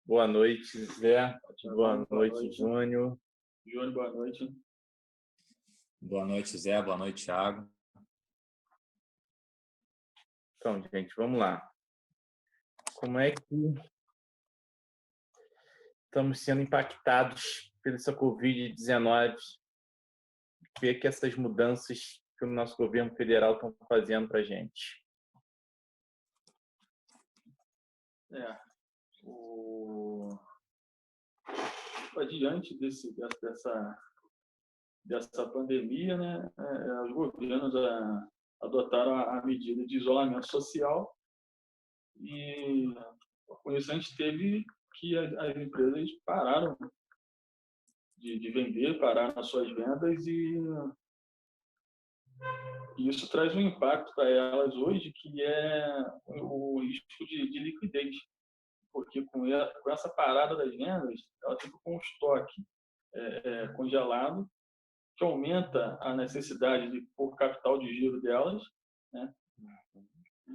Boa noite, Zé. Boa Boa noite, noite. Júnior. Júnior, boa noite. Boa noite, Zé. Boa noite, Thiago. Então, gente, vamos lá. Como é que estamos sendo impactados por essa Covid-19? Ver que essas mudanças que o nosso governo federal está fazendo para a gente. Diante dessa pandemia, né, os governos adotaram a medida de isolamento social e, com isso, a gente teve que as empresas pararam de vender, pararam as suas vendas e isso traz um impacto para elas hoje, que é o risco de liquidez, porque com essa parada das vendas, ela fica com um estoque congelado, que aumenta a necessidade de pôr capital de giro delas, né?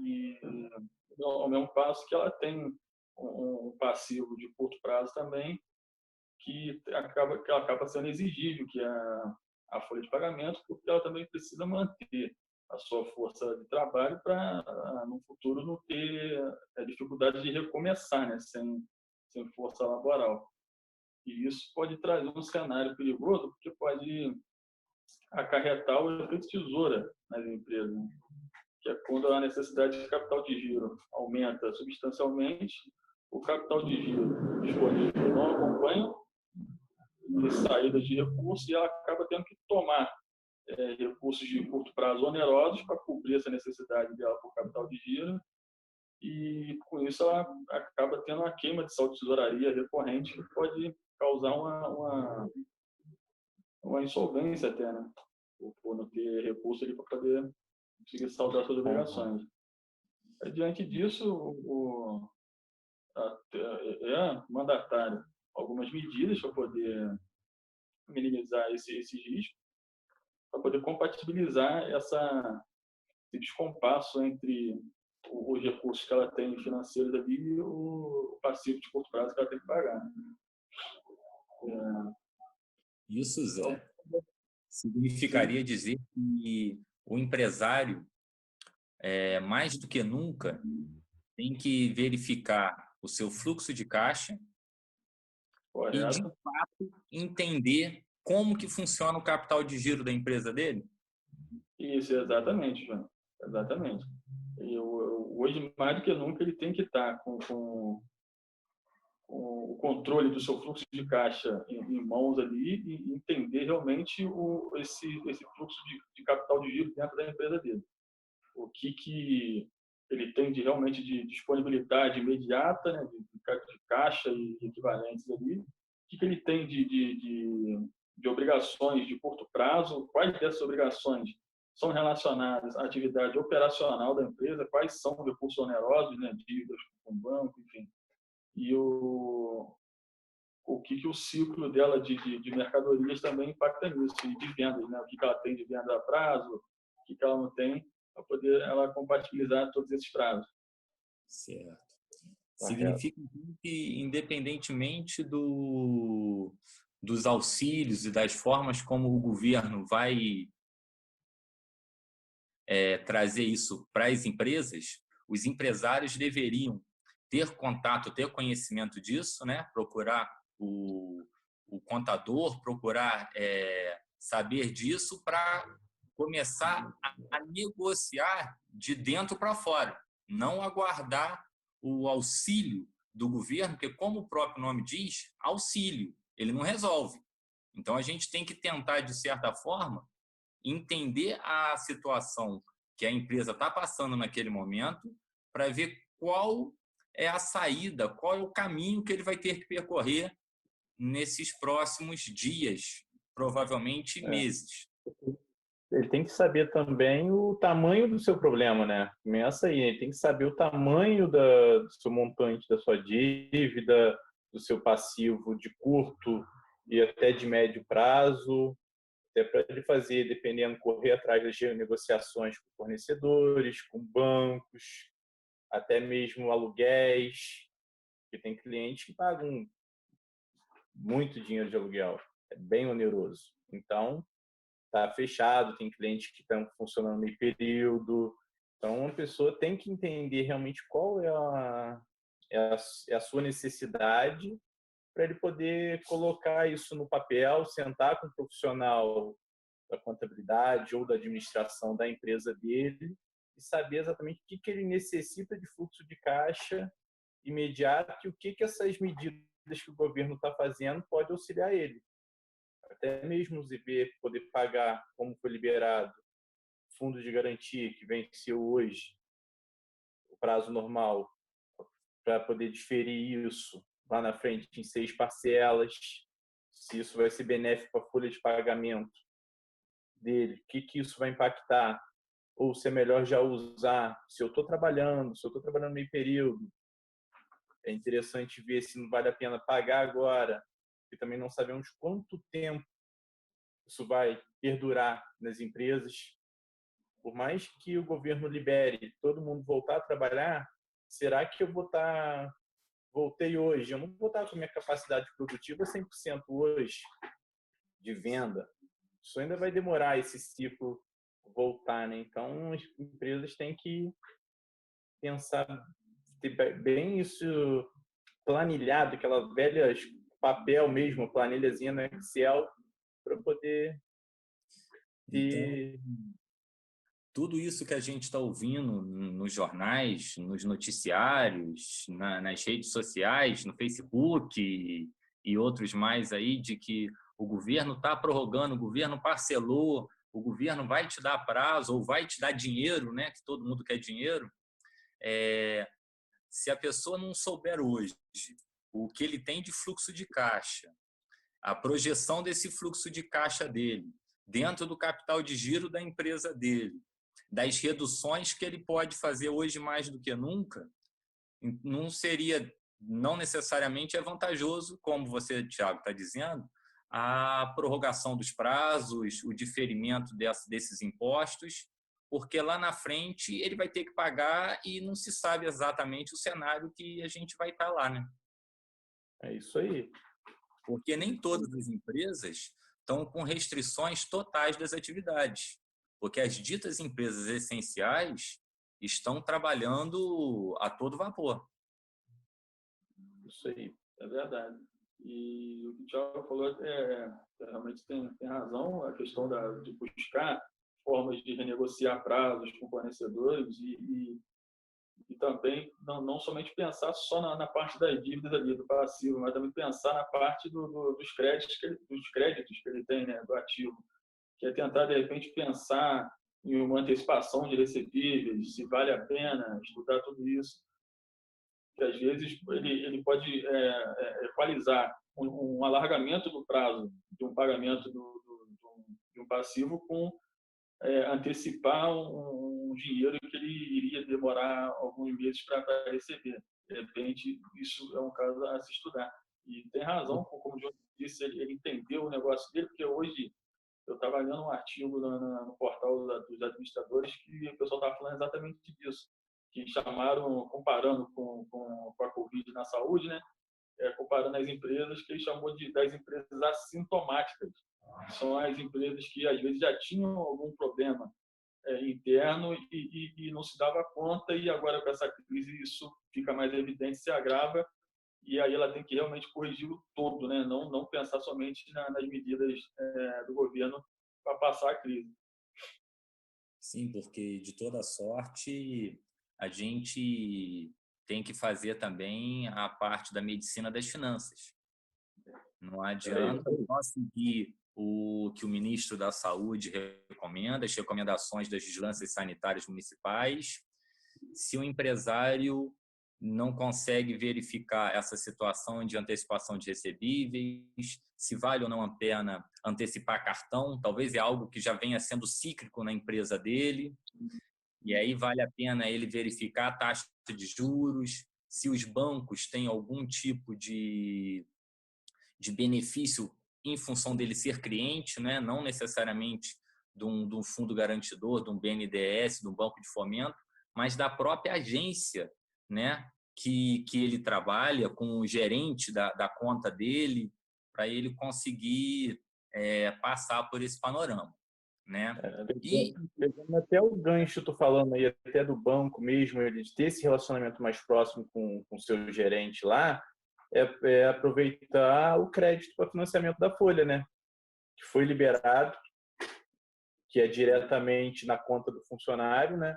E, ao mesmo passo que ela tem um passivo de curto prazo também, que acaba sendo exigível, que é a folha de pagamento, porque ela também precisa manter a sua força de trabalho para, no futuro, não ter dificuldade de recomeçar, né, sem força laboral. E isso pode trazer um cenário perigoso, porque pode acarretar o efeito tesoura nas empresas, né? Que é quando a necessidade de capital de giro aumenta substancialmente, o capital de giro disponível não acompanha saídas de recursos e ela acaba tendo que tomar recursos de curto prazo onerosos para cobrir essa necessidade dela por capital de giro, e com isso ela acaba tendo uma queima de saldo de tesouraria recorrente que pode causar uma insolvência até, né? Por não ter recurso ali para poder conseguir saldar suas obrigações. Diante disso, é mandatário algumas medidas para poder minimizar esse risco, para poder compatibilizar esse descompasso entre os recursos que ela tem financeiros ali e o passivo de curto prazo que ela tem que pagar. Isso, Zé, significaria dizer que o empresário, mais do que nunca, tem que verificar o seu fluxo de caixa. Correto. E, de fato, entender como que funciona o capital de giro da empresa dele? Isso, exatamente, João. Exatamente. Hoje, mais do que nunca, ele tem que estar com o controle do seu fluxo de caixa em mãos ali e entender realmente esse fluxo de capital de giro dentro da empresa dele. O que ele tem realmente de disponibilidade imediata, né, de caixa e equivalentes ali, o que ele tem de obrigações de curto prazo, quais dessas obrigações são relacionadas à atividade operacional da empresa, quais são recursos onerosos, né, dívidas com o banco, enfim, e o que o ciclo dela de mercadorias também impacta nisso, e de vendas, né, o que ela tem de venda a prazo, o que ela não tem, para poder ela compatibilizar todos esses prazos. Certo. Significa que, independentemente dos auxílios e das formas como o governo vai trazer isso para as empresas, os empresários deveriam ter contato, ter conhecimento disso, né? Procurar o contador, procurar saber disso para começar a negociar de dentro para fora, não aguardar o auxílio do governo, porque, como o próprio nome diz, auxílio, ele não resolve. Então, a gente tem que tentar, de certa forma, entender a situação que a empresa está passando naquele momento para ver qual é a saída, qual é o caminho que ele vai ter que percorrer nesses próximos dias, provavelmente meses. Ele tem que saber também o tamanho do seu problema, né? Começa aí, ele tem que saber o tamanho do seu montante, da sua dívida, do seu passivo de curto e até de médio prazo, até para ele fazer, dependendo, correr atrás das negociações com fornecedores, com bancos, até mesmo aluguéis, Porque tem clientes que pagam muito dinheiro de aluguel, é bem oneroso. Então, está fechado, tem clientes que estão funcionando meio período. Então, a pessoa tem que entender realmente qual é a sua necessidade para ele poder colocar isso no papel, sentar com um profissional da contabilidade ou da administração da empresa dele e saber exatamente o que ele necessita de fluxo de caixa imediato e o que essas medidas que o governo está fazendo pode auxiliar ele. Até mesmo o ZB poder pagar, como foi liberado, fundo de garantia que venceu hoje, o prazo normal, para poder diferir isso lá na frente em 6 parcelas, se isso vai ser benéfico para a folha de pagamento dele, o que isso vai impactar, ou se é melhor já usar, se eu estou trabalhando meio período, é interessante ver se não vale a pena pagar agora, porque também não sabemos quanto tempo isso vai perdurar nas empresas. Por mais que o governo libere todo mundo voltar a trabalhar, será que eu voltei hoje? Eu não vou estar com a minha capacidade produtiva 100% hoje de venda. Isso ainda vai demorar esse ciclo voltar, né? Então, as empresas têm que pensar, ter bem isso planilhado, aquela velha papel mesmo, planilhazinha no Excel, para poder ter... Então, tudo isso que a gente está ouvindo nos jornais, nos noticiários, nas redes sociais, no Facebook e outros mais aí, de que o governo está prorrogando, o governo parcelou, o governo vai te dar prazo ou vai te dar dinheiro, né? Que todo mundo quer dinheiro. Se a pessoa não souber hoje o que ele tem de fluxo de caixa, a projeção desse fluxo de caixa dele, dentro do capital de giro da empresa dele, das reduções que ele pode fazer hoje mais do que nunca, não necessariamente é vantajoso, como você, Thiago, está dizendo, a prorrogação dos prazos, o diferimento desses impostos, porque lá na frente ele vai ter que pagar e não se sabe exatamente o cenário que a gente vai estar lá, né? É isso aí. Porque nem todas as empresas estão com restrições totais das atividades, porque as ditas empresas essenciais estão trabalhando a todo vapor. Isso aí, é verdade. E o que o Thiago falou realmente tem razão, a questão de buscar formas de renegociar prazos com fornecedores e também não somente pensar só na parte das dívidas ali, do passivo, mas também pensar na parte dos créditos que ele tem, né, do ativo, que é tentar, de repente, pensar em uma antecipação de recebíveis, se vale a pena estudar tudo isso, que às vezes ele pode equalizar um alargamento do prazo de um pagamento de um passivo com antecipar um dinheiro que ele iria demorar alguns meses para receber. De repente, isso é um caso a se estudar. E tem razão, como o João disse, ele entendeu o negócio dele, porque hoje eu estava lendo um artigo no portal dos administradores que o pessoal estava falando exatamente disso, que chamaram, comparando com a Covid na saúde, né? Comparando as empresas, que ele chamou das empresas assintomáticas. São as empresas que, às vezes, já tinham algum problema interno e não se dava conta, e agora, com essa crise, isso fica mais evidente, se agrava, e aí ela tem que realmente corrigir o todo, né? Não pensar somente nas medidas do governo para passar a crise. Sim, porque de toda sorte a gente tem que fazer também a parte da medicina das finanças. Não adianta nós seguir o que o ministro da Saúde recomenda, as recomendações das vigilâncias sanitárias municipais, se o empresário não consegue verificar essa situação de antecipação de recebíveis, se vale ou não a pena antecipar cartão, talvez é algo que já venha sendo cíclico na empresa dele, e aí vale a pena ele verificar a taxa de juros, se os bancos têm algum tipo de benefício em função dele ser cliente, né? Não necessariamente de um fundo garantidor, de um BNDES, de um banco de fomento, mas da própria agência, né? que ele trabalha com o gerente da conta dele, para ele conseguir passar por esse panorama, né? Pegando até o gancho, tô falando aí até do banco mesmo, ele ter esse relacionamento mais próximo com o seu gerente lá, aproveitar o crédito para financiamento da folha, né? Que foi liberado, que é diretamente na conta do funcionário, né?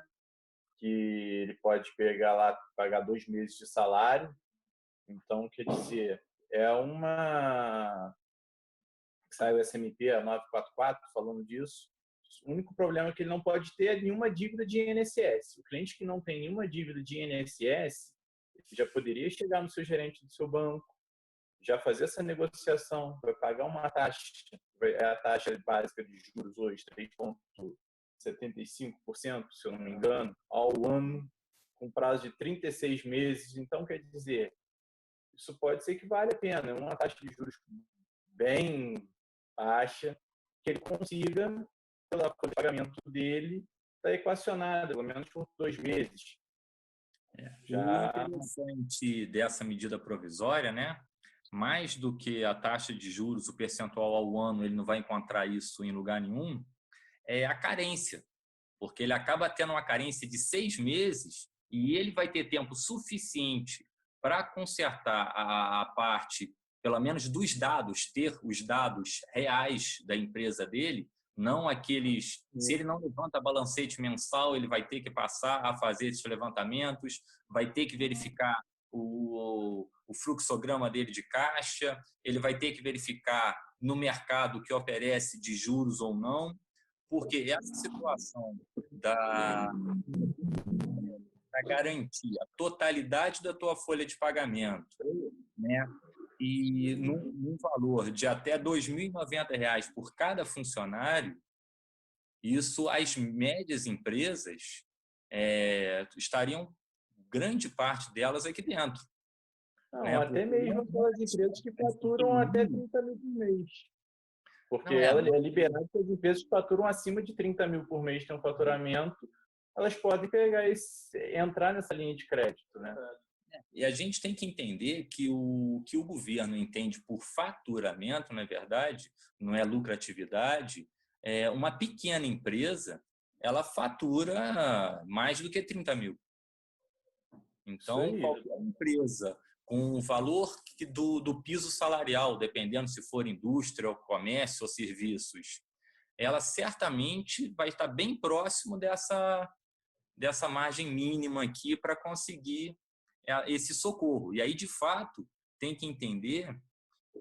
Que ele pode pegar lá, pagar 2 meses de salário. Então, quer dizer, é uma... Sai o SMP, a 944, falando disso. O único problema é que ele não pode ter nenhuma dívida de INSS. O cliente que não tem nenhuma dívida de INSS já poderia chegar no seu gerente do seu banco, já fazer essa negociação, vai pagar uma taxa, a taxa básica de juros hoje, 3,75%, se eu não me engano, ao ano, com prazo de 36 meses. Então, quer dizer, isso pode ser que vale a pena, uma taxa de juros bem baixa, que ele consiga, pelo pagamento dele, estar equacionada, pelo menos por 2 meses. Já... O interessante dessa medida provisória, né? Mais do que a taxa de juros, o percentual ao ano, ele não vai encontrar isso em lugar nenhum, é a carência, porque ele acaba tendo uma carência de 6 meses e ele vai ter tempo suficiente para consertar a parte, pelo menos dos dados, ter os dados reais da empresa dele, não aqueles... Se ele não levanta balancete mensal, ele vai ter que passar a fazer esses levantamentos, vai ter que verificar o fluxograma dele de caixa, ele vai ter que verificar no mercado que oferece de juros ou não, porque essa situação da garantir a totalidade da tua folha de pagamento, né? E num valor de até R$ 2.090 por cada funcionário, isso as médias empresas estariam, grande parte delas, aqui dentro. Não, né? Até mesmo aquelas empresas que faturam até 30 mil por mês. Porque ela é liberada para as empresas que faturam acima de 30 mil por mês, tem um faturamento, elas podem entrar nessa linha de crédito, né? E a gente tem que entender que o governo entende por faturamento, na verdade, não é lucratividade. Uma pequena empresa, ela fatura mais do que 30 mil. Então, qualquer empresa com o valor do piso salarial, dependendo se for indústria, ou comércio ou serviços, ela certamente vai estar bem próximo dessa margem mínima aqui para conseguir esse socorro. E aí, de fato, tem que entender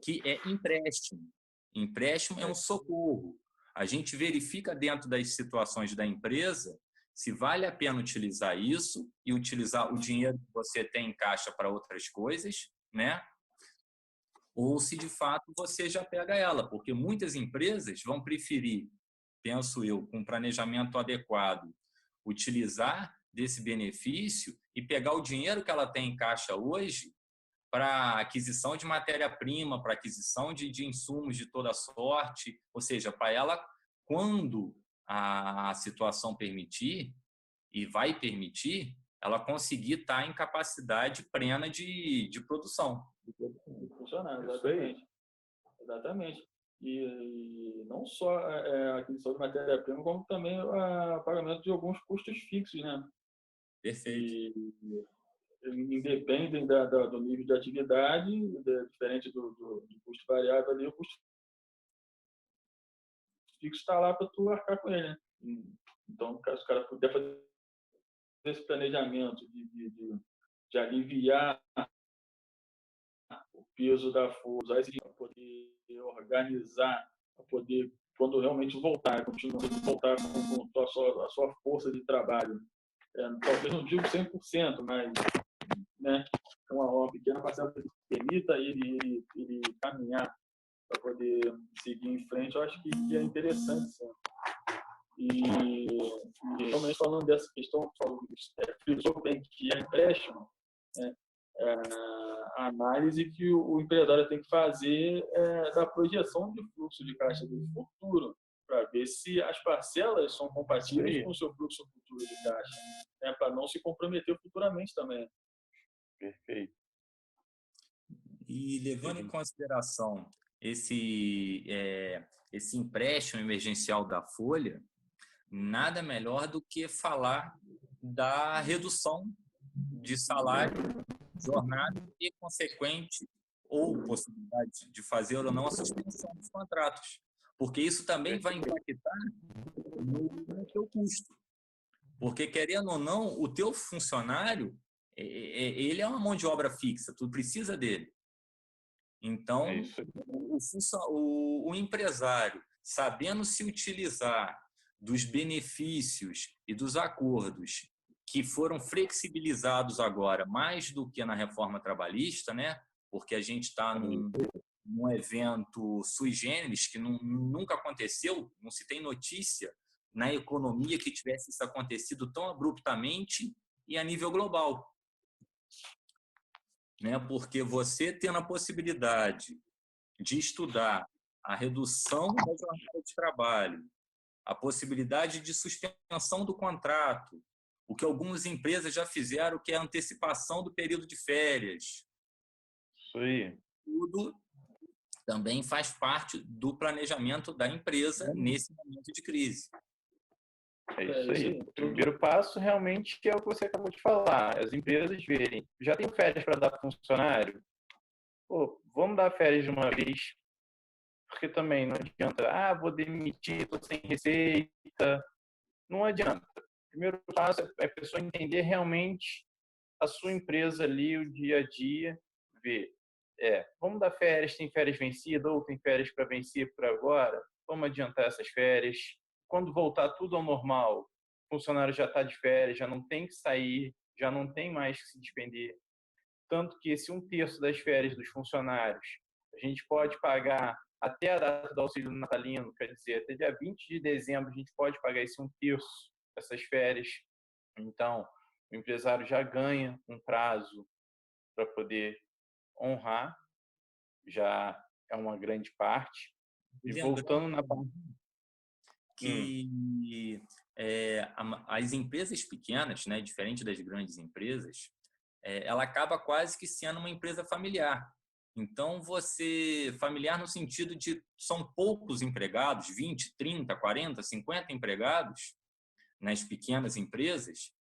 que é empréstimo. Empréstimo é um socorro. A gente verifica dentro das situações da empresa se vale a pena utilizar isso e utilizar o dinheiro que você tem em caixa para outras coisas, né? Ou se, de fato, você já pega ela. Porque muitas empresas vão preferir, penso eu, com um planejamento adequado, utilizar desse benefício e pegar o dinheiro que ela tem em caixa hoje para aquisição de matéria-prima, para aquisição de insumos de toda sorte, ou seja, para ela, quando a situação permitir, e vai permitir, ela conseguir estar em capacidade plena de produção. De funcionar, exatamente. Exatamente. E não só a aquisição de matéria-prima, como também o pagamento de alguns custos fixos, né? Perfeito. Independem do nível de atividade, diferente do custo variável ali, o custo fixo está lá para tu arcar com ele, né? Então, se o cara puder fazer esse planejamento de aliviar o peso da força, para poder organizar, para poder, quando realmente voltar, continuar a voltar com a sua força de trabalho. Talvez não digo 100%, mas, né, uma pequena parcela que permita ele caminhar para poder seguir em frente, eu acho que é interessante, sim. E realmente, falando dessa questão, frisou bem que é empréstimo, né, a análise que o empresário tem que fazer da projeção de fluxo de caixa do futuro, para ver se as parcelas são compatíveis com o seu fluxo futuro de caixa, né, para não se comprometer futuramente também. Perfeito. E levando em consideração esse empréstimo emergencial da Folha, nada melhor do que falar da redução de salário, jornada e consequente ou possibilidade de fazer ou não a suspensão dos contratos, porque isso também vai impactar no teu custo, porque querendo ou não, o teu funcionário ele é uma mão de obra fixa, tu precisa dele. Então, o empresário, sabendo se utilizar dos benefícios e dos acordos que foram flexibilizados agora, mais do que na reforma trabalhista, né? Porque a gente está num evento sui generis que nunca aconteceu, não se tem notícia na economia que tivesse isso acontecido tão abruptamente e a nível global. Né? Porque você tendo a possibilidade de estudar a redução da jornada de trabalho, a possibilidade de suspensão do contrato, o que algumas empresas já fizeram, que é a antecipação do período de férias. Isso aí. Tudo também faz parte do planejamento da empresa nesse momento de crise. É isso aí. O primeiro passo realmente é o que você acabou de falar. As empresas verem, já tem férias para dar para o funcionário? Pô, vamos dar férias de uma vez. Porque também não adianta, vou demitir, estou sem receita. Não adianta. O primeiro passo é a pessoa entender realmente a sua empresa ali, o dia a dia, ver. Vamos dar férias, tem férias vencidas ou tem férias para vencer por agora? Vamos adiantar essas férias. Quando voltar tudo ao normal, o funcionário já está de férias, já não tem que sair, já não tem mais que se despender. Tanto que esse 1/3 das férias dos funcionários, a gente pode pagar até a data do auxílio natalino, quer dizer, até dia 20 de dezembro a gente pode pagar esse 1/3 dessas férias. Então, o empresário já ganha um prazo para poder honrar, já é uma grande parte. E voltando na parte que as empresas pequenas, né, diferente das grandes empresas, ela acaba quase que sendo uma empresa familiar. Então, familiar no sentido de são poucos empregados, 20, 30, 40, 50 empregados nas pequenas empresas,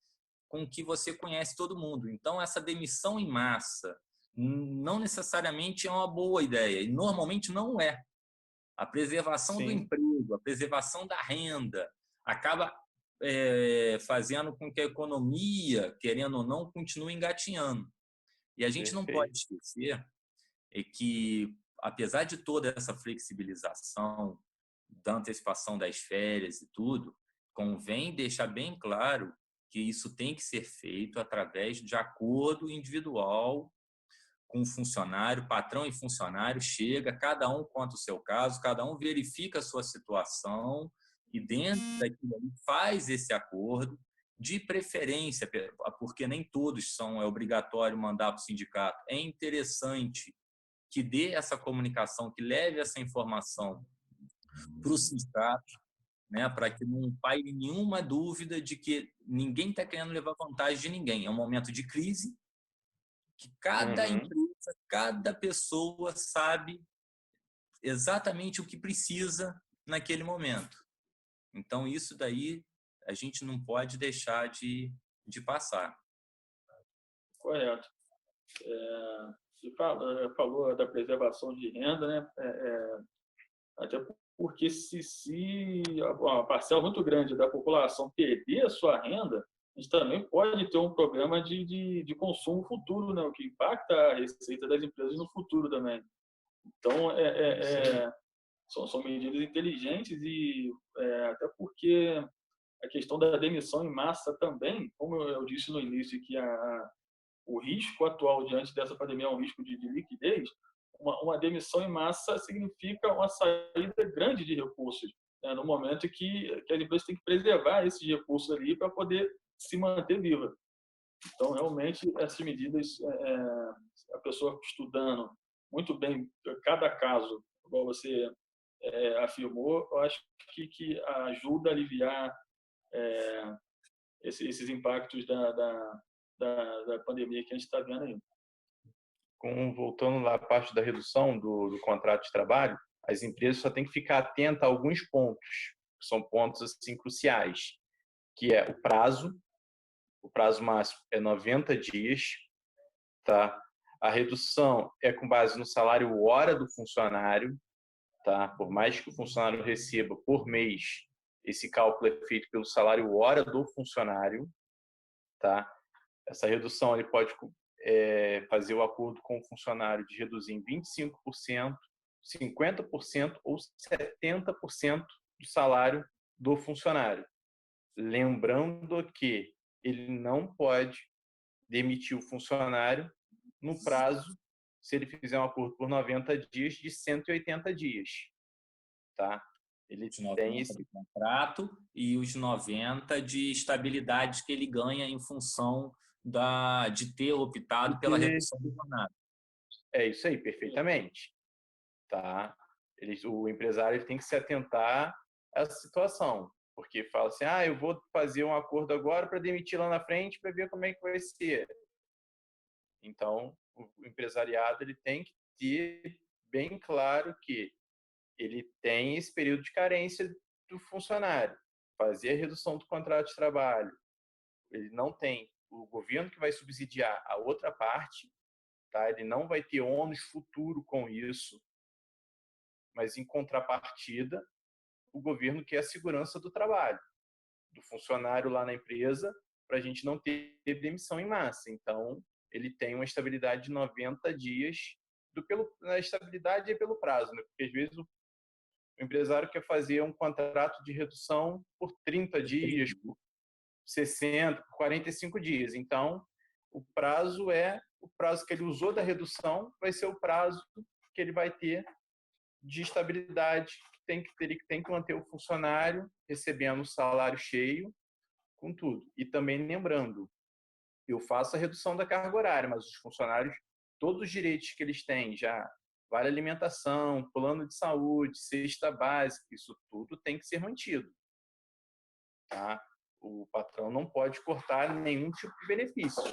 com que você conhece todo mundo. Então, essa demissão em massa não necessariamente é uma boa ideia, e normalmente não é. A preservação do emprego, a preservação da renda, acaba fazendo com que a economia, querendo ou não, continue engatinhando. E a gente não pode esquecer que, apesar de toda essa flexibilização, da antecipação das férias e tudo, convém deixar bem claro que isso tem que ser feito através de acordo individual com o funcionário, patrão e funcionário, chega, cada um conta o seu caso, cada um verifica a sua situação e dentro daquilo ali faz esse acordo, de preferência, porque nem todos é obrigatório mandar para o sindicato. É interessante que dê essa comunicação, que leve essa informação para o sindicato, né, para que não paire nenhuma dúvida de que ninguém está querendo levar vantagem de ninguém. É um momento de crise, que cada empresa, cada pessoa sabe exatamente o que precisa naquele momento. Então, isso daí a gente não pode deixar de passar. Correto. Você falou da preservação de renda, né? Até porque se uma parcela muito grande da população perder a sua renda, a gente também pode ter um problema de consumo futuro, né? O que impacta a receita das empresas no futuro também. Então, são medidas inteligentes e até porque a questão da demissão em massa também, como eu disse no início, que o risco atual diante dessa pandemia é um risco de liquidez, uma demissão em massa significa uma saída grande de recursos, né, no momento em que as empresas têm que preservar esses recursos ali para poder se manter viva. Então, realmente, essas medidas, a pessoa estudando muito bem cada caso, igual você afirmou, eu acho que ajuda a aliviar esses impactos da pandemia que a gente está vendo aí. voltando lá à parte da redução do contrato de trabalho, as empresas só têm que ficar atentas a alguns pontos, que são pontos assim, cruciais, que é o prazo máximo é 90 dias, tá? A redução é com base no salário hora do funcionário, tá? Por mais que o funcionário receba por mês, esse cálculo é feito pelo salário hora do funcionário, tá? Essa redução ele pode fazer o acordo com o funcionário de reduzir em 25%, 50% ou 70% do salário do funcionário. Lembrando que ele não pode demitir o funcionário no prazo, se ele fizer um acordo por 90 dias, de 180 dias. Tá? Ele Os 90 tem esse de contrato e os 90 de estabilidade que ele ganha em função de ter optado pela redução do jornada. É isso aí, perfeitamente. Tá? O empresário ele tem que se atentar a essa situação, porque fala assim, eu vou fazer um acordo agora para demitir lá na frente para ver como é que vai ser. Então, o empresariado ele tem que ter bem claro que ele tem esse período de carência do funcionário, fazer a redução do contrato de trabalho. Ele não tem o governo que vai subsidiar a outra parte, tá? Ele não vai ter ônus futuro com isso, mas em contrapartida, o governo quer a segurança do trabalho, do funcionário lá na empresa, para a gente não ter demissão em massa. Então, ele tem uma estabilidade de 90 dias. A estabilidade é pelo prazo, né? Porque às vezes o empresário quer fazer um contrato de redução por 30 dias, por 60, por 45 dias. Então, o prazo que ele usou da redução, vai ser o prazo que ele vai ter de estabilidade, que tem que manter o funcionário recebendo o salário cheio, com tudo. E também lembrando, eu faço a redução da carga horária, mas os funcionários, todos os direitos que eles têm, já vale alimentação, plano de saúde, cesta básica, isso tudo tem que ser mantido. Tá? O patrão não pode cortar nenhum tipo de benefício.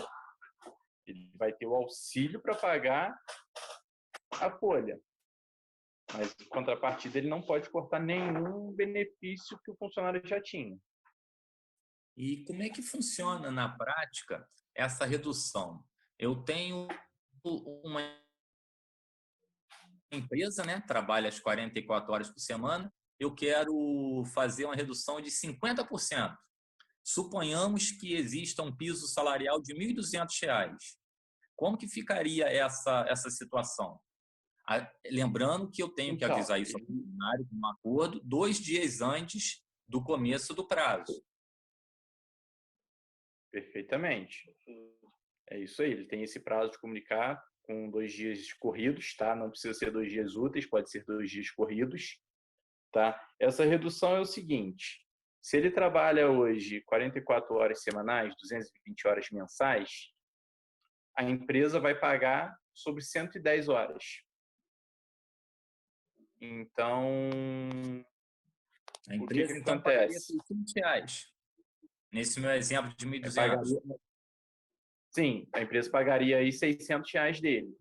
Ele vai ter o auxílio para pagar a folha, mas em contrapartida ele não pode cortar nenhum benefício que o funcionário já tinha. E como é que funciona na prática essa redução? Eu tenho uma empresa, né, trabalha as 44 horas por semana, eu quero fazer uma redução de 50%. Suponhamos que exista um piso salarial de R$ 1.200. Como que ficaria essa situação? Lembrando que eu tenho que avisar isso ao funcionário com um acordo 2 dias antes do começo do prazo. Perfeitamente. É isso aí, ele tem esse prazo de comunicar com 2 dias corridos, tá? Não precisa ser 2 dias úteis, pode ser 2 dias corridos, tá? Essa redução é o seguinte, se ele trabalha hoje 44 horas semanais, 220 horas mensais, a empresa vai pagar sobre 110 horas. Então, a empresa, então, pagaria R$600. Nesse meu exemplo de 1.200. Sim, a empresa pagaria aí R$600 dele.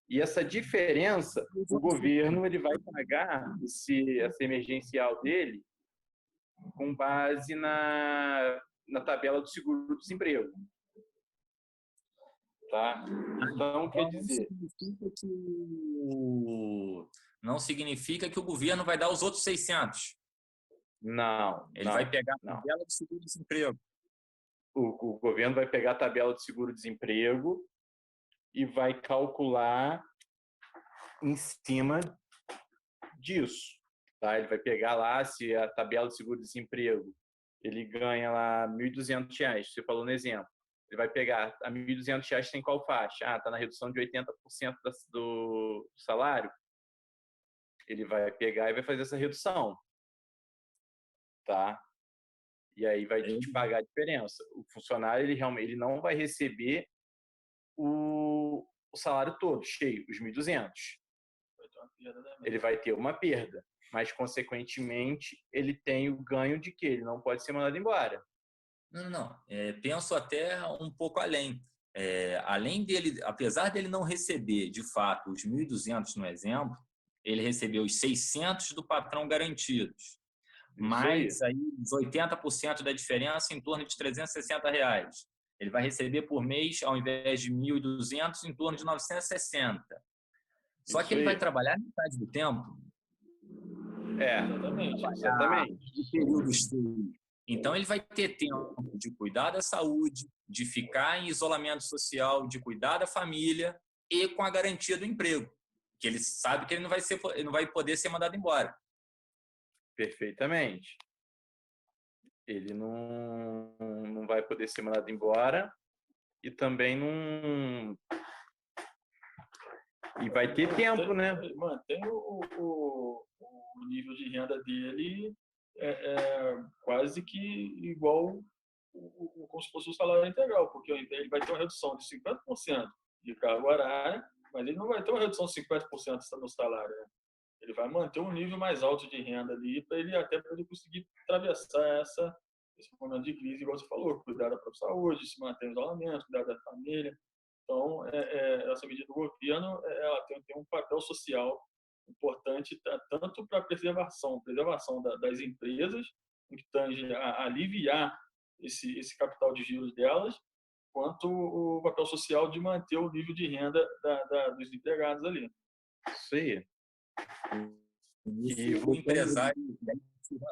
E essa diferença, o governo ele vai pagar essa emergencial dele com base na tabela do seguro-desemprego. Tá? Então, quer dizer... Não significa que o governo vai dar os outros 600. Não. Ele vai pegar a tabela do seguro-desemprego. O governo vai pegar a tabela do seguro-desemprego e vai calcular em cima disso. Tá? Ele vai pegar lá, se a tabela do seguro-desemprego ele ganha lá R$1.200, você falou no exemplo. Ele vai pegar a R$1.200 tem qual faixa? Está na redução de 80% do salário. Ele vai pegar e vai fazer essa redução. Tá? E aí vai te pagar a diferença. O funcionário ele não vai receber o salário todo, cheio, os 1.200. Ele vai ter uma perda, mas, consequentemente, ele tem o ganho de que ele não pode ser mandado embora. Não. Penso até um pouco além. além dele, apesar dele não receber, de fato, os 1.200 no exemplo, ele recebeu os 600 do patrão garantidos, mais aí os 80% da diferença, em torno de R$360. Ele vai receber por mês, ao invés de 1.200, em torno de 960. Só que ele vai trabalhar metade do tempo. Exatamente. De período cheio. Então, ele vai ter tempo de cuidar da saúde, de ficar em isolamento social, de cuidar da família e com a garantia do emprego, que ele sabe que ele não vai poder ser mandado embora. Perfeitamente. Ele não vai poder ser mandado embora e também não... E vai ter tempo, né? Mantém o nível de renda dele quase que igual como se fosse o salário integral, porque ele vai ter uma redução de 50% de carga horária, mas ele não vai ter uma redução de 50% no salário, né? Ele vai manter um nível mais alto de renda ali para ele conseguir atravessar esse momento de crise, igual você falou, cuidar da própria saúde, se manter em isolamento, cuidar da família. Então, essa medida do governo, ela tem um papel social importante, tanto para a preservação das empresas, no que tange a aliviar esse capital de giros delas, quanto o papel social de manter o nível de renda dos empregados ali. Isso aí. E o empresário,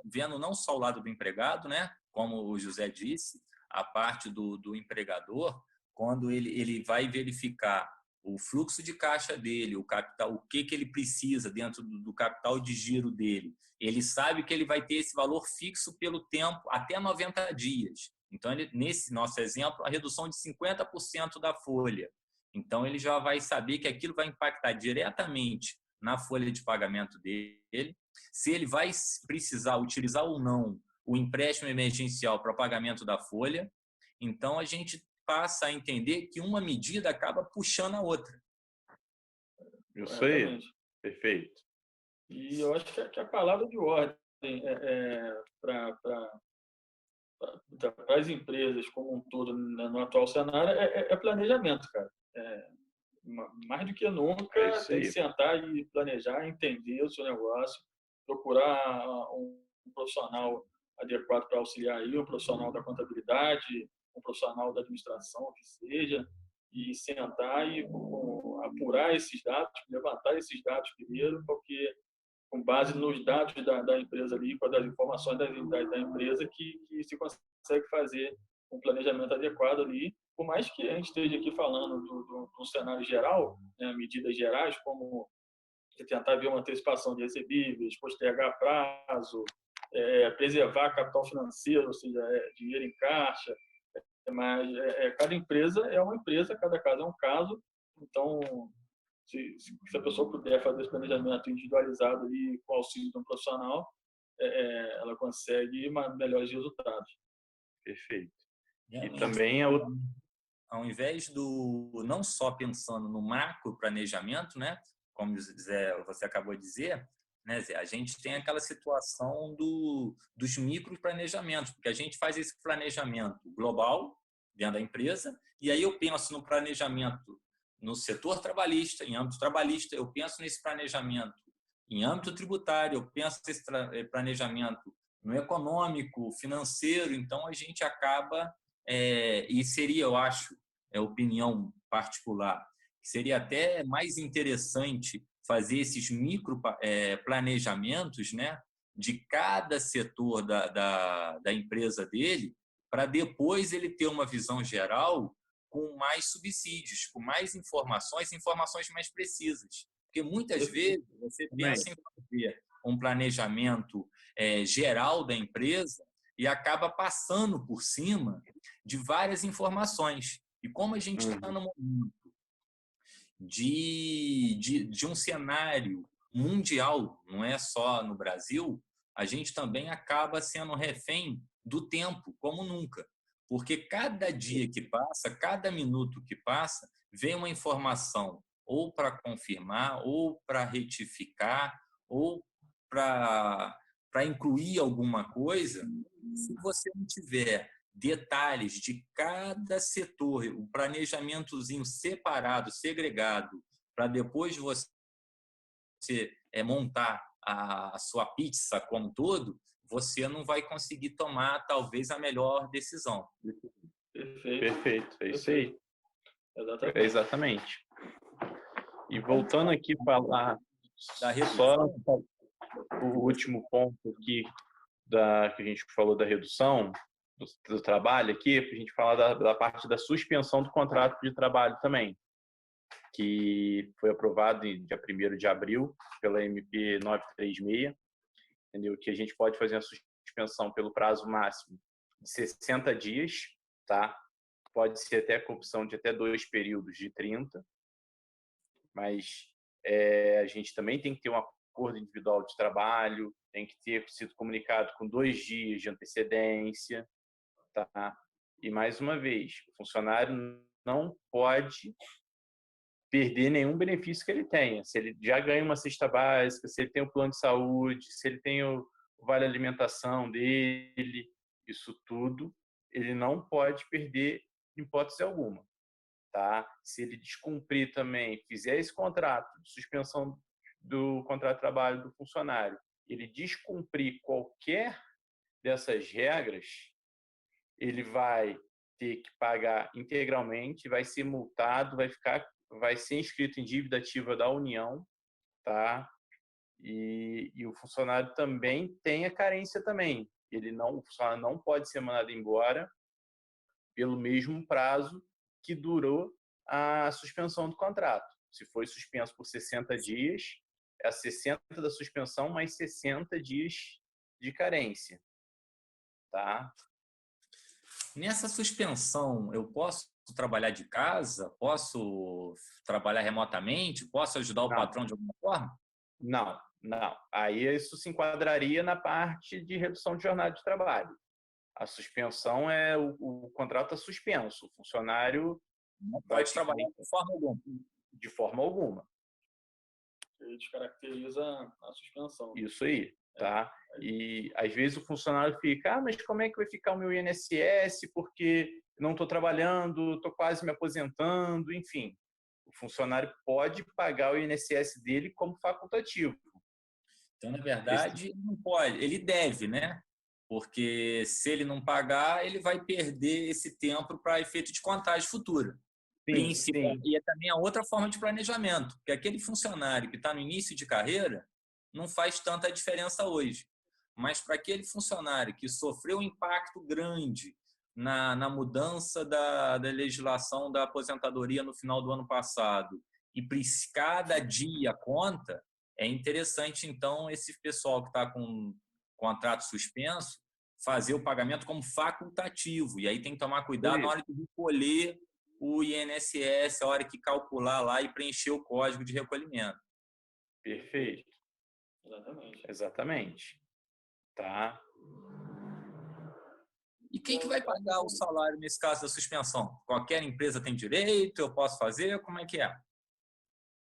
vendo não só o lado do empregado, né, como o José disse, a parte do empregador, quando ele vai verificar o fluxo de caixa dele, o capital, o que ele precisa dentro do capital de giro dele, ele sabe que ele vai ter esse valor fixo pelo tempo até 90 dias. Então, nesse nosso exemplo, a redução de 50% da folha. Então, ele já vai saber que aquilo vai impactar diretamente na folha de pagamento dele, se ele vai precisar utilizar ou não o empréstimo emergencial para pagamento da folha. Então, a gente passa a entender que uma medida acaba puxando a outra. Isso aí. Perfeito. E eu acho que a palavra de ordem para as empresas como um todo no atual cenário é planejamento, cara. Mais do que nunca, tem que sentar e planejar, entender o seu negócio, procurar um profissional adequado para auxiliar aí, um profissional da contabilidade, um profissional da administração, que seja, e sentar e apurar esses dados, levantar esses dados primeiro, porque com base nos dados da empresa ali, com as informações da empresa, que se consegue fazer um planejamento adequado ali, por mais que a gente esteja aqui falando do cenário geral, né, medidas gerais, como tentar ver uma antecipação de recebíveis, postergar prazo, preservar capital financeiro, ou seja, dinheiro em caixa, mas cada empresa é uma empresa, cada caso é um caso. Então, se a pessoa puder fazer esse planejamento individualizado ali, com o auxílio de um profissional, ela consegue melhores resultados. Perfeito. E também ao invés não só pensando no macro planejamento, né, como Zé, você acabou de dizer, né, Zé, a gente tem aquela situação dos micro planejamentos, porque a gente faz esse planejamento global dentro da empresa, e aí eu penso no planejamento no setor trabalhista, em âmbito trabalhista, eu penso nesse planejamento em âmbito tributário, eu penso nesse planejamento no econômico, financeiro. Então, a gente acaba, e seria, eu acho, opinião particular, seria até mais interessante fazer esses micro planejamentos, né, de cada setor da empresa dele, para depois ele ter uma visão geral com mais subsídios, com mais informações mais precisas. Porque muitas vezes você pensa em fazer um planejamento geral da empresa e acaba passando por cima de várias informações. E como a gente está no momento de um cenário mundial, não é só no Brasil, a gente também acaba sendo refém do tempo, como nunca. Porque cada dia que passa, cada minuto que passa, vem uma informação ou para confirmar, ou para retificar, ou para incluir alguma coisa. Se você não tiver detalhes de cada setor, um planejamentozinho separado, segregado, para depois você montar a sua pizza como um todo, você não vai conseguir tomar, talvez, a melhor decisão. Perfeito. É isso aí. Exatamente. Exatamente. E voltando aqui a falar Da só redução, o último ponto aqui que a gente falou da redução do trabalho aqui, para a gente falar da parte da suspensão do contrato de trabalho também, que foi aprovado em dia 1º de abril pela MP 936, entendeu? Que a gente pode fazer a suspensão pelo prazo máximo de 60 dias, tá? Pode ser até com opção de até 2 períodos de 30, mas a gente também tem que ter um acordo individual de trabalho, tem que ter sido comunicado com 2 dias de antecedência, tá? E mais uma vez, o funcionário não pode perder nenhum benefício que ele tenha. Se ele já ganha uma cesta básica, se ele tem o plano de saúde, se ele tem o vale alimentação dele, isso tudo, ele não pode perder em hipótese alguma, tá? Se ele descumprir também, fizer esse contrato de suspensão do contrato de trabalho do funcionário, ele descumprir qualquer dessas regras, ele vai ter que pagar integralmente, vai ser multado, vai ser inscrito em dívida ativa da União, tá? E o funcionário também tem a carência também. O funcionário não pode ser mandado embora pelo mesmo prazo que durou a suspensão do contrato. Se foi suspenso por 60 dias, é 60 da suspensão mais 60 dias de carência, tá? nessa suspensão, eu posso trabalhar de casa? Posso trabalhar remotamente? Posso ajudar o Não, patrão de alguma forma? não. Aí isso se enquadraria na parte de redução de jornada de trabalho. A suspensão o contrato é suspenso. O funcionário Não vai pode ficar trabalhar de forma alguma. de forma alguma. Ele descaracteriza a suspensão. Isso aí, tá? E às vezes o funcionário fica, mas como é que vai ficar o meu INSS? Porque não estou trabalhando, estou quase me aposentando, enfim. O funcionário pode pagar o INSS dele como facultativo. Então, na verdade, ele não pode, ele deve, né? Porque se ele não pagar, ele vai perder esse tempo para efeito de contagem futura. Sim. E é também a outra forma de planejamento, porque aquele funcionário que está no início de carreira não faz tanta diferença hoje. Mas para aquele funcionário que sofreu um impacto grande na mudança da legislação da aposentadoria no final do ano passado, e cada dia conta, é interessante, então, esse pessoal que está com contrato suspenso fazer o pagamento como facultativo. E aí tem que tomar cuidado na hora de recolher o INSS, a hora que calcular lá e preencher o código de recolhimento. Perfeito. Exatamente. Tá? E quem que vai pagar o salário nesse caso da suspensão? Qualquer empresa tem direito? Eu posso fazer? Como é que é?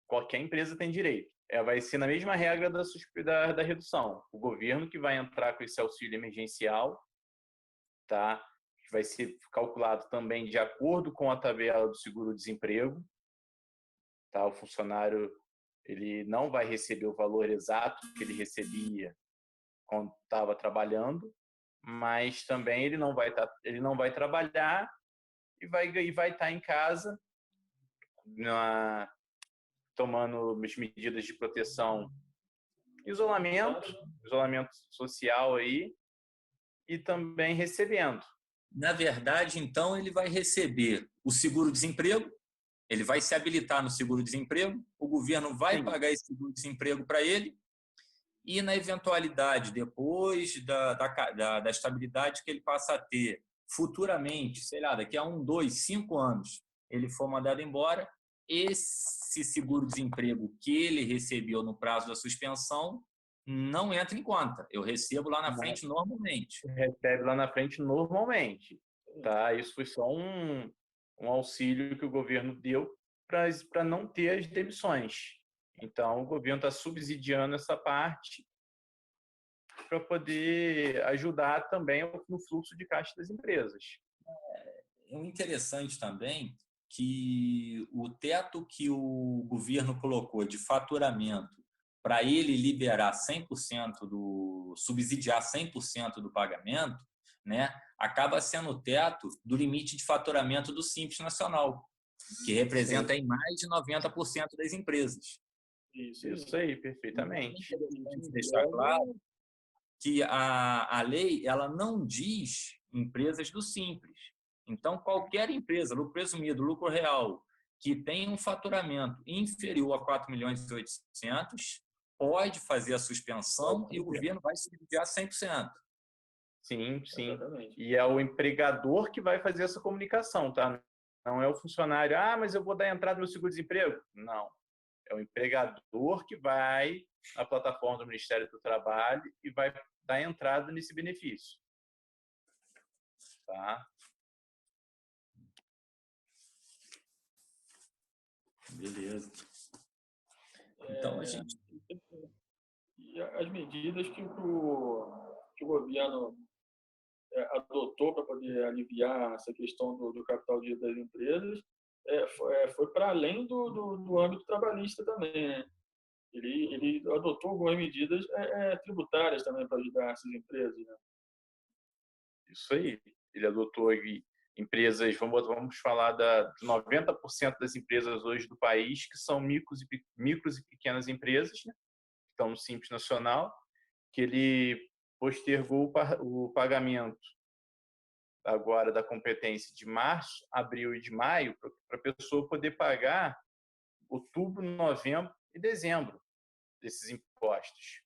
Qualquer empresa tem direito. Vai ser na mesma regra da redução. O governo que vai entrar com esse auxílio emergencial, tá? Vai ser calculado também de acordo com a tabela do seguro-desemprego, tá? O funcionário ele não vai receber o valor exato que ele recebia quando estava trabalhando, mas também ele não vai trabalhar e vai estar em casa tomando as medidas de proteção, isolamento social aí, e também recebendo. Na verdade, então, ele vai receber o seguro-desemprego, ele vai se habilitar no seguro-desemprego, o governo vai pagar esse seguro-desemprego para ele, e na eventualidade, depois da estabilidade que ele passa a ter futuramente, sei lá, daqui a 1, 2, 5 anos, ele for mandado embora, esse seguro-desemprego que ele recebeu no prazo da suspensão não entra em conta. Eu recebo lá na frente normalmente. Recebe lá na frente normalmente. Tá? Isso foi só um auxílio que o governo deu para não ter as demissões. Então, o governo está subsidiando essa parte para poder ajudar também no fluxo de caixa das empresas. É interessante também que o teto que o governo colocou de faturamento para ele liberar 100% subsidiar 100% do pagamento, né, acaba sendo o teto do limite de faturamento do Simples Nacional, que representa aí mais de 90% das empresas. Isso aí, perfeitamente. Deixar claro que a lei ela não diz empresas do Simples. Então, qualquer empresa, lucro presumido, lucro real, que tenha um faturamento inferior a 4.800.000, pode fazer a suspensão e o governo vai subsidiar 100%. Sim, sim. Exatamente. E é o empregador que vai fazer essa comunicação, tá? Não é o funcionário, mas eu vou dar entrada no seguro-desemprego. Não. É o empregador que vai na plataforma do Ministério do Trabalho e vai dar entrada nesse benefício. Tá? Beleza. Então, a gente... E as medidas que o governo adotou para poder aliviar essa questão do capital de das empresas foi para além do âmbito trabalhista também, né? Ele adotou algumas medidas tributárias também para ajudar essas empresas, né? Isso aí. Ele adotou empresas, vamos falar de 90% das empresas hoje do país, que são micros e pequenas empresas, né? Que estão no Simples Nacional, que ele postergou o pagamento agora da competência de março, abril e de maio, para a pessoa poder pagar outubro, novembro e dezembro desses impostos.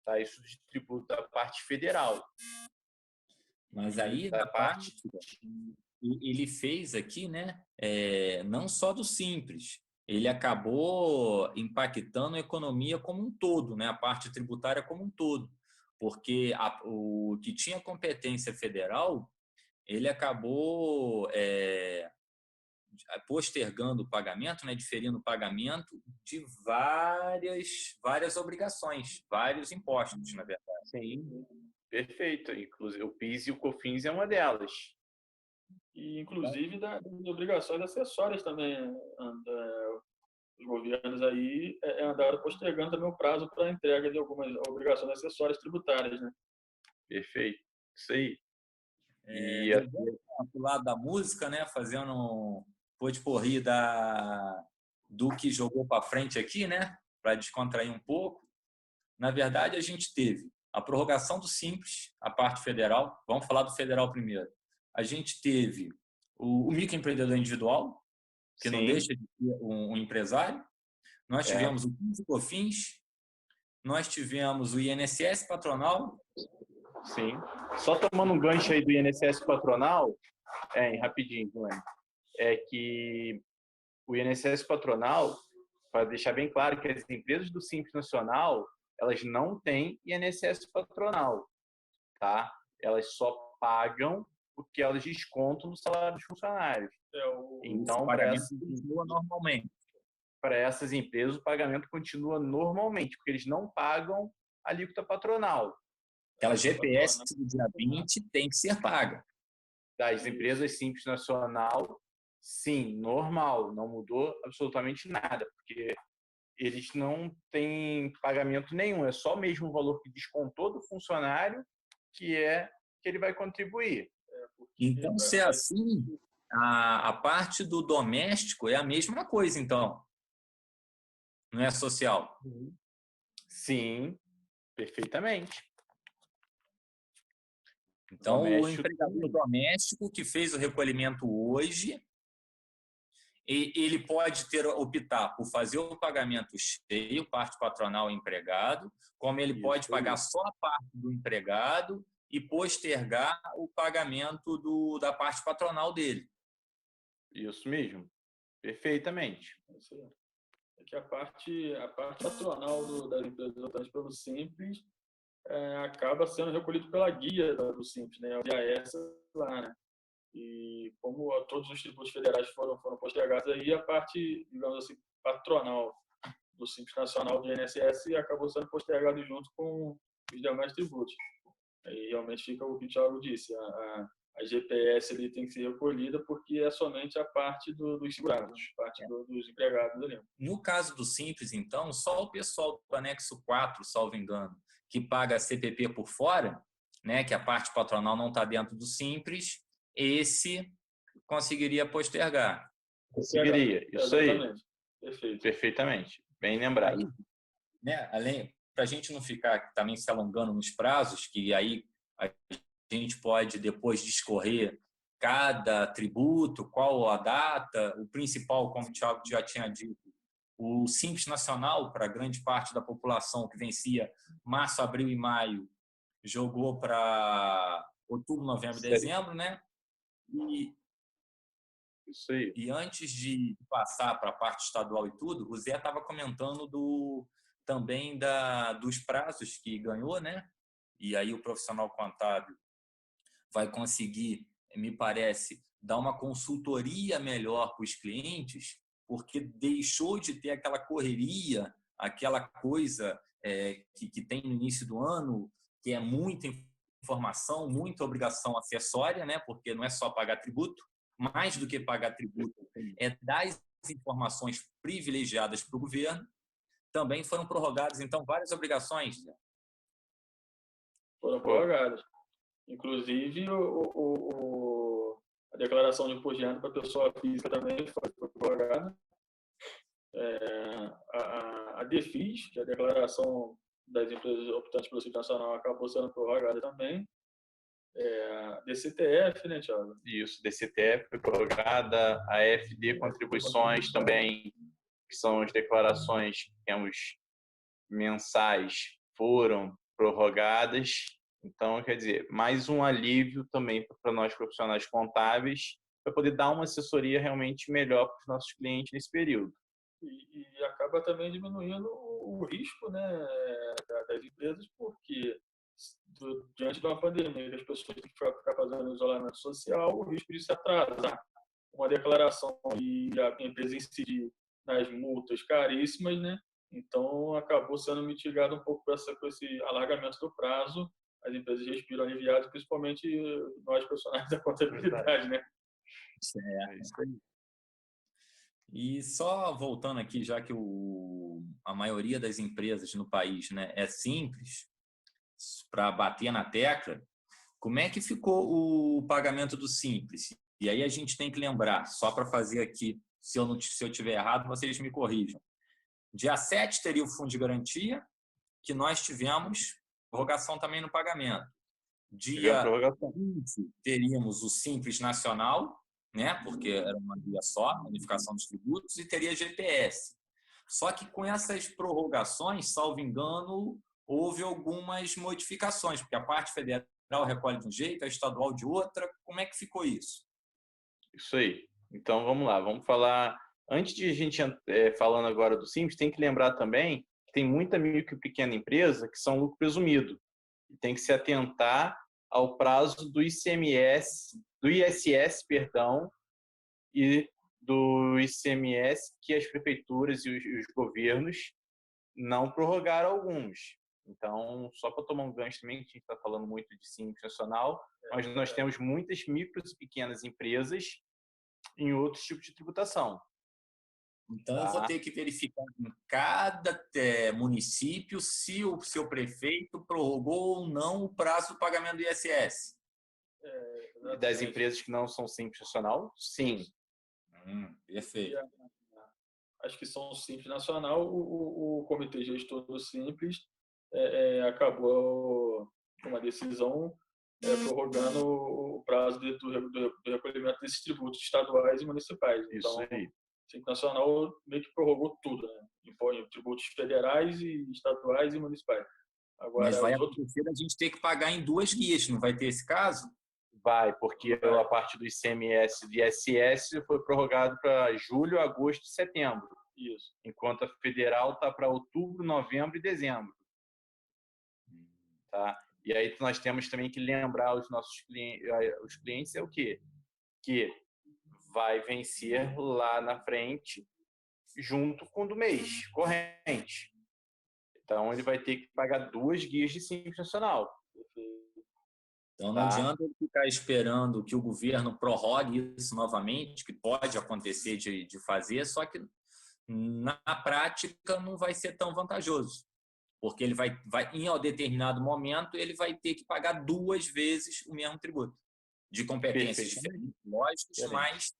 Tá? Isso de tributo da parte federal. Mas aí, da na parte, ele fez aqui, né? Não só do Simples, ele acabou impactando a economia como um todo, né? A parte tributária como um todo, porque o que tinha competência federal, ele acabou postergando o pagamento, né? Diferindo o pagamento de várias obrigações, vários impostos, na verdade. Sim, perfeito. Inclusive, o PIS e o COFINS é uma delas. E, inclusive, das obrigações acessórias também. Os governos aí andaram postergando também o prazo para a entrega de algumas obrigações acessórias tributárias, né? Perfeito. Isso aí. Do lado da música, né? Fazendo potpourri do que jogou para frente aqui, né? Para descontrair um pouco. Na verdade, a gente teve a prorrogação do Simples, a parte federal. Vamos falar do federal primeiro. A gente teve o microempreendedor individual, que não deixa de ser um empresário. Nós tivemos o PIS e COFINS. Nós tivemos o INSS patronal. Sim. Só tomando um gancho aí do INSS patronal, rapidinho, Glenn, é que o INSS patronal, para deixar bem claro que as empresas do Simples Nacional, elas não têm INSS patronal, tá? Elas só pagam o que elas descontam no salário dos funcionários. Então, para essas empresas, o pagamento continua normalmente, porque eles não pagam a alíquota patronal. Aquela GPS do dia 20 tem que ser paga. Das empresas Simples Nacional, sim, normal, não mudou absolutamente nada, porque eles não têm pagamento nenhum, é só mesmo o valor que descontou do funcionário que ele vai contribuir. Então, se é assim, a parte do doméstico é a mesma coisa, então. Não é social? Sim, perfeitamente. Então, o empregador doméstico que fez o recolhimento hoje, ele pode optar por fazer o pagamento cheio, parte patronal e empregado, como ele pode pagar só a parte do empregado e postergar o pagamento da parte patronal dele. Isso mesmo, perfeitamente. É que a parte patronal das empresas operadas pelo Simples acaba sendo recolhido pela guia do Simples, né? A IAS lá, né? E como todos os tributos federais foram postergados, aí a parte, digamos assim, patronal do Simples Nacional do INSS acabou sendo postergado junto com os demais tributos. Aí realmente fica o que o Thiago disse, a GPS ali tem que ser recolhida porque é somente a parte dos segurados, parte dos empregados ali. No caso do Simples, então, só o pessoal do anexo 4, salvo engano, que paga a CPP por fora, né, que a parte patronal não está dentro do Simples, esse conseguiria postergar. Conseguiria, isso aí. Perfeito. Perfeitamente, bem lembrado. Aí, né, além, para a gente não ficar também se alongando nos prazos, que aí a gente pode depois discorrer cada tributo, qual a data, o principal, como o Thiago já tinha dito, o Simples Nacional, para grande parte da população que vencia março, abril e maio, jogou para outubro, novembro e dezembro, né? Isso aí. E antes de passar para a parte estadual e tudo, o Zé estava comentando também dos prazos que ganhou, né? E aí o profissional contábil vai conseguir, me parece, dar uma consultoria melhor para os clientes, porque deixou de ter aquela correria, aquela coisa que tem no início do ano, que é muita informação, muita obrigação acessória, né? Porque não é só pagar tributo, mais do que pagar tributo, é dar informações privilegiadas para o governo. Também foram prorrogadas, então, várias obrigações. Foram prorrogadas. Inclusive, a declaração de imposto de renda para a pessoa física também foi prorrogada. A DEFIS, que é a declaração das empresas optantes pelo Simples Nacional, acabou sendo prorrogada também. DCTF, né, Thiago? Isso, DCTF foi prorrogada, a FD contribuições também, que são as declarações que temos mensais, foram prorrogadas. Então, quer dizer, mais um alívio também para nós profissionais contábeis, para poder dar uma assessoria realmente melhor para os nossos clientes nesse período. E acaba também diminuindo o risco, né, das empresas, porque diante de uma pandemia que as pessoas têm que ficar fazendo isolamento social, o risco de se atrasar uma declaração e a empresa incidir nas multas caríssimas, né? Então acabou sendo mitigado um pouco com esse alargamento do prazo. As empresas respiram aliviadas, principalmente nós profissionais da contabilidade, né? É isso aí. E só voltando aqui, já que a maioria das empresas no país, né, é simples, para bater na tecla, como é que ficou o pagamento do Simples? E aí a gente tem que lembrar, só para fazer aqui, se eu tiver errado, vocês me corrijam. Dia 7 teria o fundo de garantia, que nós tivemos prorrogação também no pagamento. Dia 15 teríamos o Simples Nacional, né? Porque era uma via só, unificação dos tributos, e teria GPS. Só que com essas prorrogações, salvo engano, houve algumas modificações, porque a parte federal recolhe de um jeito, a estadual de outra. Como é que ficou isso? Isso aí. Então, vamos lá. Vamos falar... Antes de a gente falando agora do Simples, tem que lembrar também que tem muita micro e pequena empresa que são lucro presumido. E tem que se atentar ao prazo do ICMS, do ISS, perdão, e do ICMS que as prefeituras e os governos não prorrogaram alguns. Então, só para tomar um gancho também, que a gente está falando muito de Simples Nacional, mas nós temos muitas micros e pequenas empresas em outros tipos de tributação. Então, eu vou ter que verificar em cada município se o seu prefeito prorrogou ou não o prazo do pagamento do ISS. E das empresas que não são Simples Nacional, sim. Perfeito. Acho que são Simples Nacional, o Comitê Gestor do Simples acabou com uma decisão prorrogando o prazo do recolhimento desses tributos estaduais e municipais. Então, isso aí. O Simples Nacional meio que prorrogou tudo, né? Impõe tributos federais e estaduais e municipais. Agora, mas vai acontecer a gente ter que pagar em 2 guias, não vai ter esse caso? Vai, porque a parte do ICMS e do ISS foi prorrogado para julho, agosto e setembro. Isso. Enquanto a federal está para outubro, novembro e dezembro. Tá? E aí nós temos também que lembrar os nossos clientes é o quê? Que vai vencer lá na frente junto com o do mês corrente. Então, ele vai ter que pagar 2 guias de Simples Nacional. Então, não adianta ele ficar esperando que o governo prorrogue isso novamente, que pode acontecer de fazer, só que na prática não vai ser tão vantajoso, porque ele vai em um determinado momento, ele vai ter que pagar 2 vezes o mesmo tributo, de competências diferentes, lógicas, mas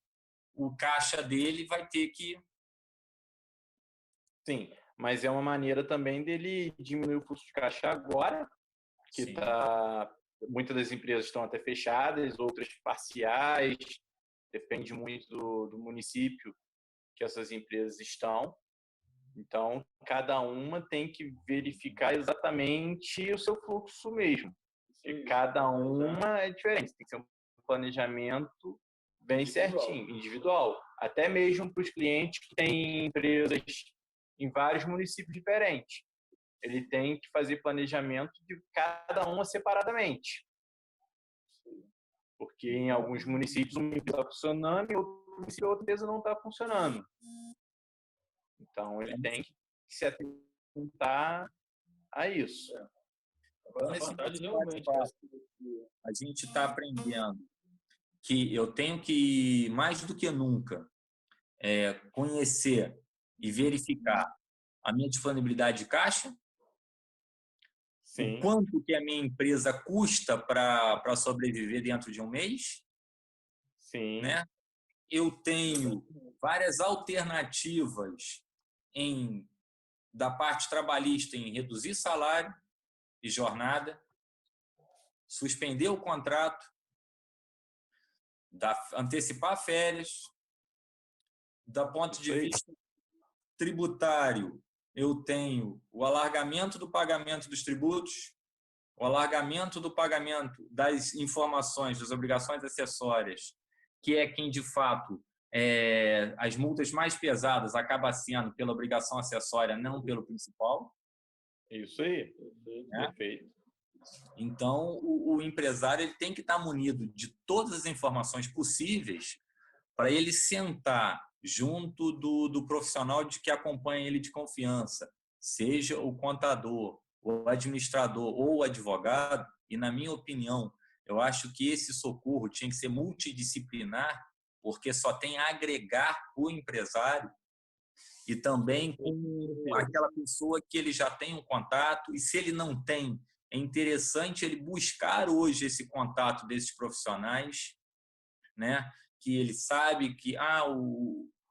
o caixa dele vai ter que... Sim, mas é uma maneira também dele diminuir o fluxo de caixa agora, que muitas das empresas estão até fechadas, outras parciais, depende muito do município que essas empresas estão. Então, cada uma tem que verificar exatamente o seu fluxo mesmo. E cada uma é diferente, tem que ser um planejamento bem certinho, individual. Até mesmo para os clientes que têm empresas em vários municípios diferentes. Ele tem que fazer planejamento de cada uma separadamente. Porque em alguns municípios uma empresa está funcionando e em outro município outra empresa não está funcionando. Então, ele tem que se atentar a isso. Então, nesse a gente está aprendendo que eu tenho que, mais do que nunca, conhecer e verificar a minha disponibilidade de caixa, Sim. o quanto que a minha empresa custa para sobreviver dentro de um mês. Sim. Né? Eu tenho várias alternativas da parte trabalhista em reduzir salário e jornada, suspender o contrato, antecipar férias. Da ponto de vista tributário, eu tenho o alargamento do pagamento dos tributos, o alargamento do pagamento das informações, das obrigações acessórias, que é quem, de fato, as multas mais pesadas acaba sendo pela obrigação acessória, não pelo principal. Isso aí, perfeito. Então, o empresário ele tem que estar munido de todas as informações possíveis para ele sentar junto do profissional que acompanha ele de confiança, seja o contador, o administrador ou o advogado. E, na minha opinião, eu acho que esse socorro tinha que ser multidisciplinar, porque só tem a agregar o empresário e também com aquela pessoa que ele já tem um contato, e se ele não tem, é interessante ele buscar hoje esse contato desses profissionais, né? Que ele sabe que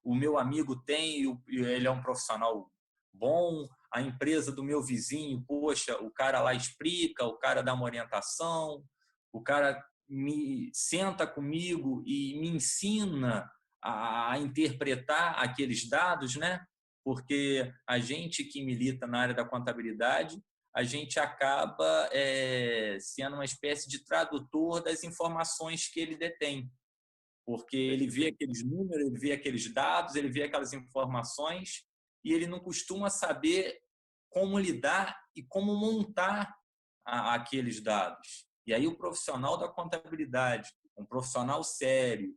o meu amigo tem, ele é um profissional bom, a empresa do meu vizinho, poxa, o cara lá explica, o cara dá uma orientação, o cara me senta comigo e me ensina a interpretar aqueles dados, né? Porque a gente que milita na área da contabilidade, a gente acaba sendo uma espécie de tradutor das informações que ele detém. Porque ele vê aqueles números, ele vê aqueles dados, ele vê aquelas informações e ele não costuma saber como lidar e como montar aqueles dados. E aí o profissional da contabilidade, um profissional sério,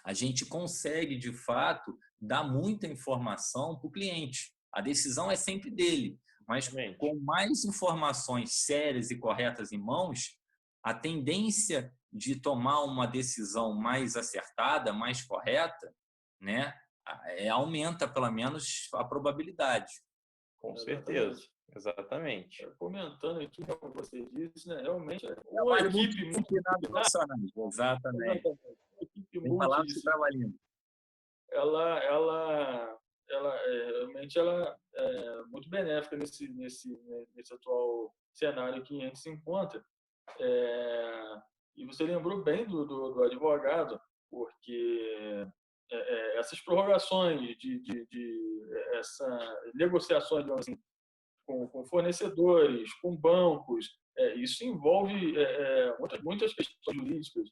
a gente consegue, de fato, dar muita informação para o cliente. A decisão é sempre dele, mas com mais informações sérias e corretas em mãos, a tendência de tomar uma decisão mais acertada, mais correta, né, aumenta, pelo menos, a probabilidade. Com certeza, exatamente. Comentando aqui, como você disse, né, realmente uma equipe multidisciplinar. Exatamente. A equipe multidisciplinar, ela realmente ela é muito benéfica nesse atual cenário que a gente se encontra. E você lembrou bem do advogado, porque essas prorrogações essa negociações, assim, com fornecedores, com bancos, isso envolve muitas questões jurídicas.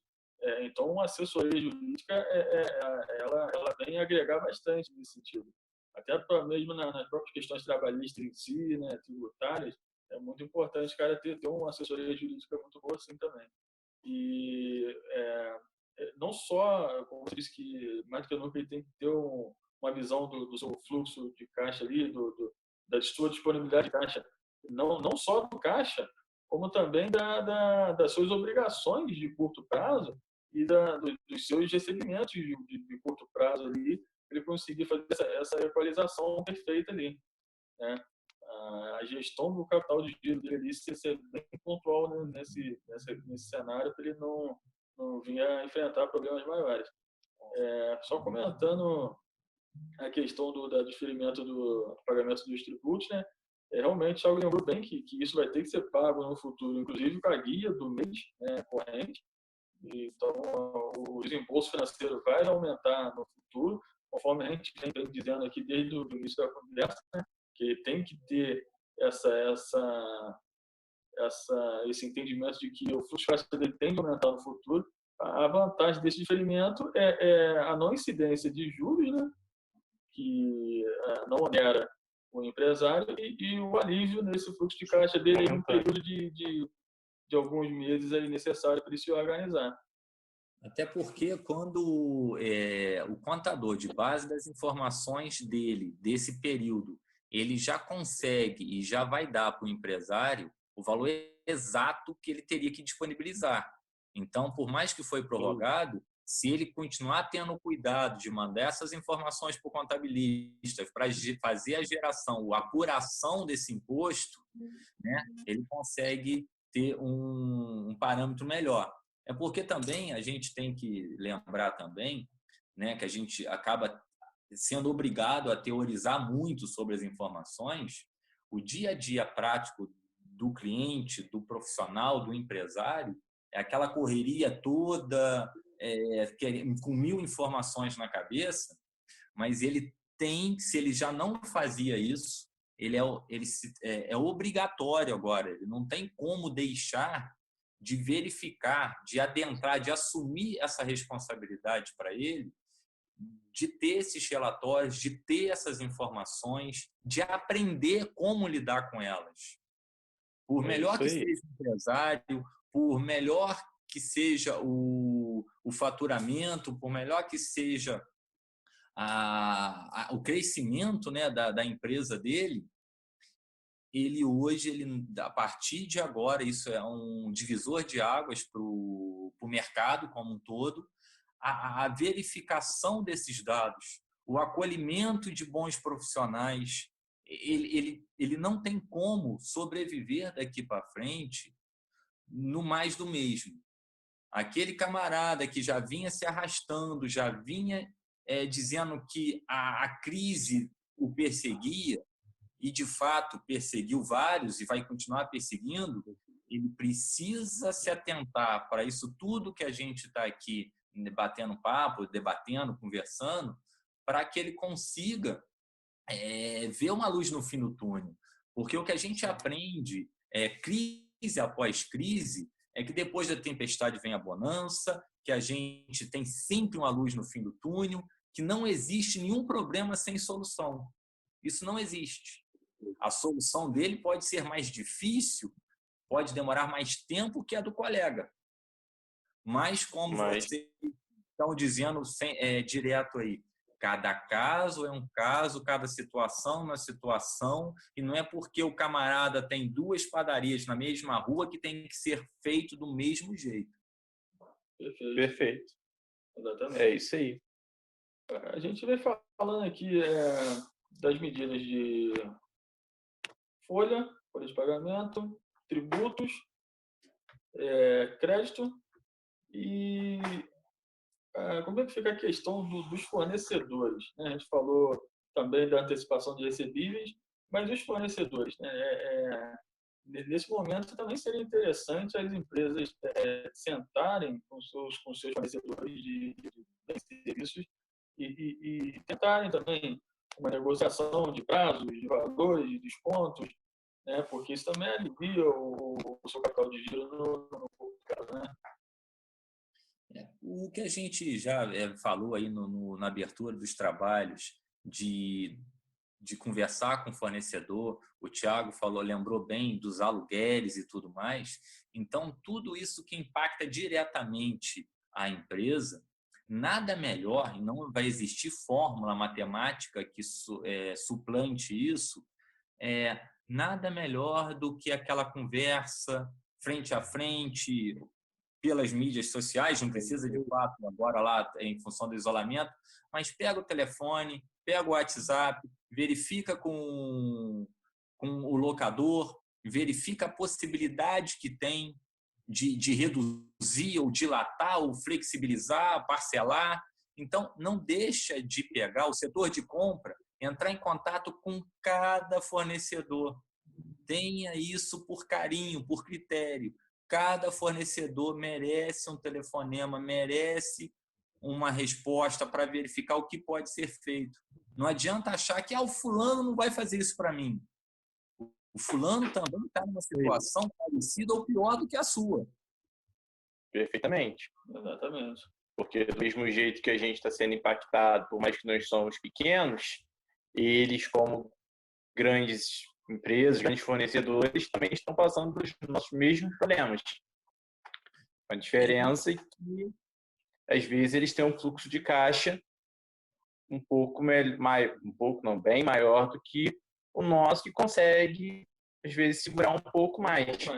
Então, uma assessoria jurídica ela vem agregar bastante nesse sentido. Até mesmo nas próprias questões trabalhistas em si, né, tributárias, é muito importante o cara ter uma assessoria jurídica muito boa assim também. E não só, como você disse, que mais do que nunca ele tem que ter uma visão do seu fluxo de caixa ali, da sua disponibilidade de caixa, não só do caixa, como também das suas obrigações de curto prazo e dos seus recebimentos de curto prazo ali, ele conseguir fazer essa equalização perfeita ali, né? A gestão do capital de giro dele ser bem pontual, né, nesse cenário, para ele não vir a enfrentar problemas maiores. Só comentando a questão do diferimento do pagamento dos tributos, né? Realmente, o Thiago lembrou bem que isso vai ter que ser pago no futuro, inclusive com a guia do mês, né, corrente. Então, o desembolso financeiro vai aumentar no futuro, conforme a gente vem dizendo aqui desde o início da conversa, né, que tem que ter esse entendimento de que o fluxo de caixa dele tem que aumentar no futuro. A vantagem desse diferimento é a não incidência de juros, né, que não onera o empresário, e o alívio nesse fluxo de caixa dele em um período de alguns meses aí necessário para ele se organizar. Até porque quando o contador, de base das informações dele, desse período, ele já consegue e já vai dar para o empresário o valor exato que ele teria que disponibilizar. Então, por mais que foi prorrogado, se ele continuar tendo cuidado de mandar essas informações para o contabilista, para fazer a geração, a apuração desse imposto, né, ele consegue ter um parâmetro melhor. É porque também a gente tem que lembrar também, né, que a gente acaba sendo obrigado a teorizar muito sobre as informações. O dia a dia prático do cliente, do profissional, do empresário, é aquela correria toda, com 1000 informações na cabeça, mas ele tem, se ele já não fazia isso, ele é obrigatório agora, ele não tem como deixar de verificar, de adentrar, de assumir essa responsabilidade para ele, de ter esses relatórios, de ter essas informações, de aprender como lidar com elas. Por melhor que seja o empresário, por melhor que seja o faturamento, por melhor que seja o crescimento, né, da empresa dele, ele hoje, a partir de agora, isso é um divisor de águas para o mercado como um todo, a verificação desses dados, o acolhimento de bons profissionais, ele não tem como sobreviver daqui para frente no mais do mesmo. Aquele camarada que já vinha se arrastando, já vinha dizendo que a crise o perseguia, e de fato perseguiu vários e vai continuar perseguindo, ele precisa se atentar para isso tudo que a gente está aqui batendo papo, debatendo, conversando, para que ele consiga ver uma luz no fim do túnel. Porque o que a gente aprende, crise após crise, é que depois da tempestade vem a bonança, que a gente tem sempre uma luz no fim do túnel, que não existe nenhum problema sem solução. Isso não existe. A solução dele pode ser mais difícil, pode demorar mais tempo que a do colega. Mas como vocês estão dizendo direto aí, cada caso é um caso, cada situação é uma situação, e não é porque o camarada tem 2 padarias na mesma rua que tem que ser feito do mesmo jeito. Perfeito. Exatamente. É isso aí. A gente vem falando aqui das medidas de folha de pagamento, tributos, crédito e como é que fica a questão dos fornecedores, né? A gente falou também da antecipação de recebíveis, mas os fornecedores, né? Nesse momento também seria interessante as empresas sentarem com seus fornecedores de serviços e tentarem também uma negociação de prazos, de valores, de descontos, né? Porque isso também alivia o seu capital de giro no caso, né? O que a gente já falou aí na abertura dos trabalhos de conversar com o fornecedor, o Thiago lembrou bem dos aluguéis e tudo mais. Então, tudo isso que impacta diretamente a empresa, nada melhor, e não vai existir fórmula matemática que suplante isso, nada melhor do que aquela conversa frente a frente, pelas mídias sociais, não precisa de fato agora lá em função do isolamento, mas pega o telefone, pega o WhatsApp, verifica com o locador, verifica a possibilidade que tem de reduzir ou dilatar ou flexibilizar, parcelar. Então, não deixa de pegar o setor de compra, entrar em contato com cada fornecedor. Tenha isso por carinho, por critério. Cada fornecedor merece um telefonema, merece uma resposta para verificar o que pode ser feito. Não adianta achar que o fulano não vai fazer isso para mim. O fulano também está numa situação parecida ou pior do que a sua. Perfeitamente. Exatamente. Porque do mesmo jeito que a gente está sendo impactado, por mais que nós somos pequenos, eles, como grandes empresas, grandes fornecedores, também estão passando pelos nossos mesmos problemas. A diferença é que, às vezes, eles têm um fluxo de caixa bem maior do que o nosso, que consegue, às vezes, segurar um pouco mais. O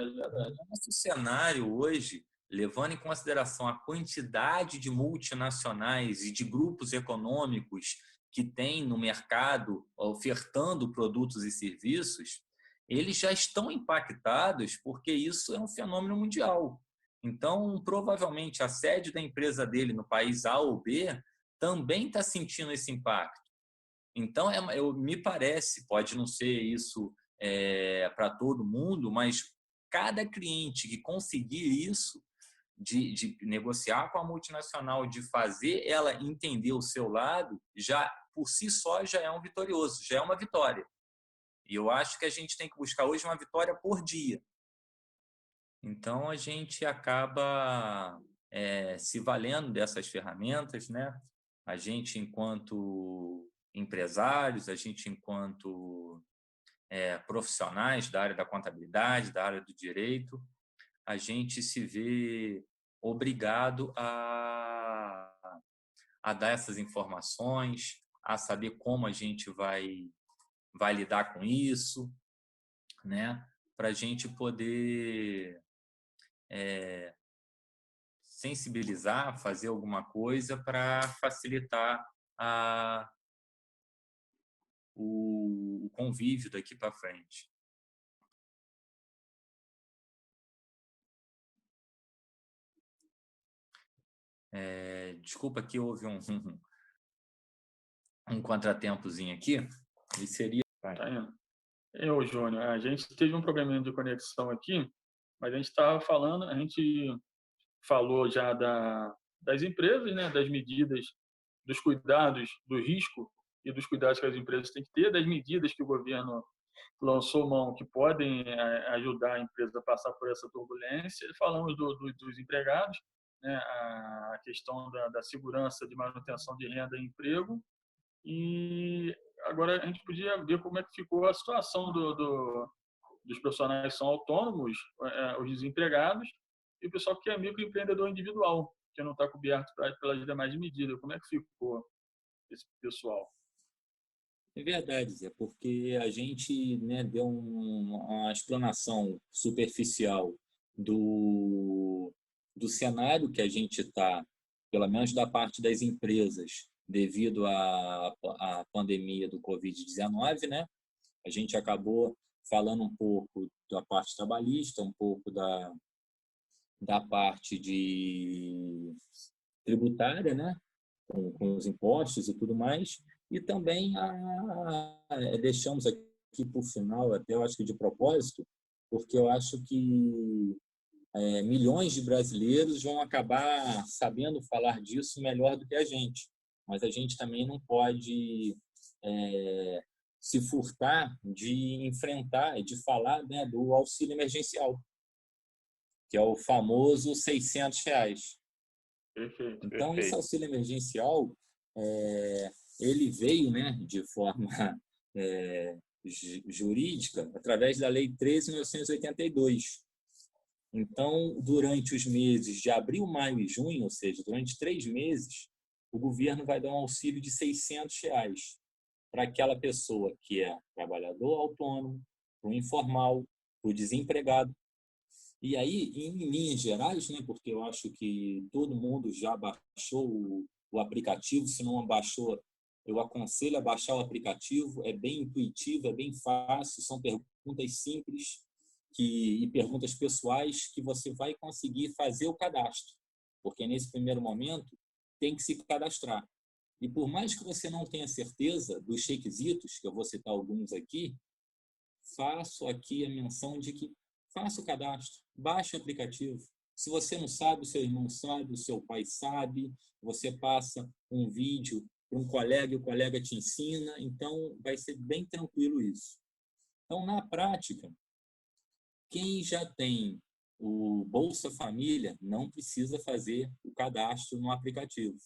nosso cenário hoje, levando em consideração a quantidade de multinacionais e de grupos econômicos que tem no mercado ofertando produtos e serviços, eles já estão impactados porque isso é um fenômeno mundial. Então, provavelmente, a sede da empresa dele no país A ou B também está sentindo esse impacto. Então, me parece, pode não ser isso para todo mundo, mas cada cliente que conseguir isso, de negociar com a multinacional, de fazer ela entender o seu lado, já por si só já é um vitorioso, já é uma vitória. E eu acho que a gente tem que buscar hoje uma vitória por dia. Então, a gente acaba se valendo dessas ferramentas, né? A gente, enquanto empresários, a gente, enquanto profissionais da área da contabilidade, da área do direito, a gente se vê obrigado a dar essas informações, a saber como a gente vai lidar com isso, né? Para a gente poder sensibilizar, fazer alguma coisa para facilitar o convívio daqui para frente. Desculpa que houve um contratempozinho aqui. E seria... Tá indo. Eu, Júnior, a gente teve um probleminha de conexão aqui, mas a gente estava falando, a gente falou já das empresas, né, das medidas, dos cuidados, do risco e dos cuidados que as empresas têm que ter, das medidas que o governo lançou mão que podem ajudar a empresa a passar por essa turbulência. Falamos dos empregados, né, a questão da segurança de manutenção de renda e emprego. E agora a gente podia ver como é que ficou a situação dos profissionais que são autônomos, os desempregados, e o pessoal que é microempreendedor individual, que não está coberto pelas demais medidas. Como é que ficou esse pessoal? É verdade, Zé, porque a gente, né, deu uma explanação superficial do cenário que a gente está, pelo menos da parte das empresas, devido à pandemia do Covid-19, né? A gente acabou falando um pouco da parte trabalhista, um pouco da parte tributária, né? Com os impostos e tudo mais, e também deixamos aqui por final, até eu acho que de propósito, porque eu acho que milhões de brasileiros vão acabar sabendo falar disso melhor do que a gente, mas a gente também não pode se furtar de enfrentar, de falar, né, do auxílio emergencial, que é o famoso R$600. Perfeito. Então, esse auxílio emergencial, ele veio, né, de forma jurídica através da Lei 13.982. Então, durante os meses de abril, maio e junho, ou seja, durante 3 meses, o governo vai dar um auxílio de R$600. para aquela pessoa que é trabalhador autônomo, para o informal, para o desempregado. E aí, em linhas gerais, né, porque eu acho que todo mundo já baixou o aplicativo, se não baixou, eu aconselho a baixar o aplicativo, é bem intuitivo, é bem fácil, são perguntas simples e perguntas pessoais que você vai conseguir fazer o cadastro, porque nesse primeiro momento tem que se cadastrar. E por mais que você não tenha certeza dos requisitos, que eu vou citar alguns aqui, faço aqui a menção de que faça o cadastro, baixe o aplicativo. Se você não sabe, o seu irmão sabe, o seu pai sabe, você passa um vídeo para um colega e o colega te ensina, então vai ser bem tranquilo isso. Então, na prática, quem já tem o Bolsa Família não precisa fazer o cadastro no aplicativo,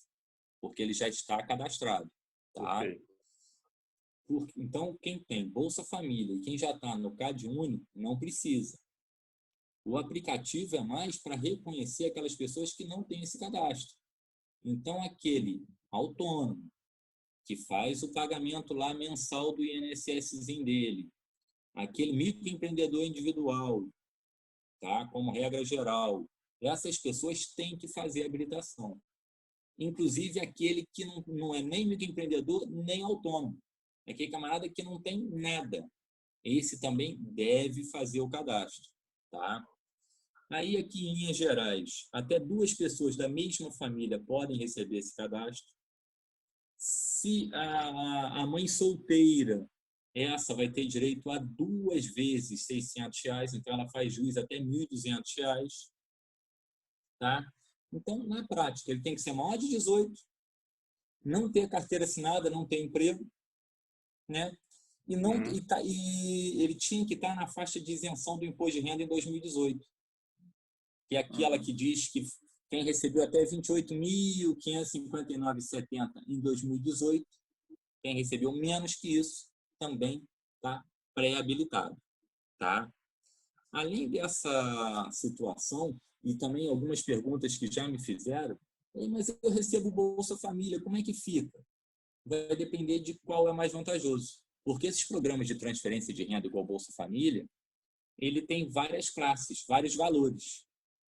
porque ele já está cadastrado, tá? Então, quem tem Bolsa Família e quem já está no CadÚnico não precisa. O aplicativo é mais para reconhecer aquelas pessoas que não têm esse cadastro. Então, aquele autônomo que faz o pagamento lá mensal do INSSzinho dele, aquele microempreendedor individual, tá? Como regra geral, essas pessoas têm que fazer habilitação. Inclusive aquele que não é nem microempreendedor, nem autônomo. É aquele camarada que não tem nada. Esse também deve fazer o cadastro, tá? Aí, aqui em linhas gerais, até 2 pessoas da mesma família podem receber esse cadastro. Se a mãe solteira, essa vai ter direito a 2 vezes R$ 600, então ela faz jus até R$ 1.200, tá? Então, na prática, ele tem que ser maior de 18, não ter carteira assinada, não ter emprego, né? E ele tinha que estar na faixa de isenção do imposto de renda em 2018. Que é aquela que diz que quem recebeu até R$ 28.559,70 em 2018, quem recebeu menos que isso, também está pré-habilitado. Tá? Além dessa situação, e também algumas perguntas que já me fizeram, mas eu recebo Bolsa Família, como é que fica? Vai depender de qual é mais vantajoso. Porque esses programas de transferência de renda igual Bolsa Família, ele tem várias classes, vários valores.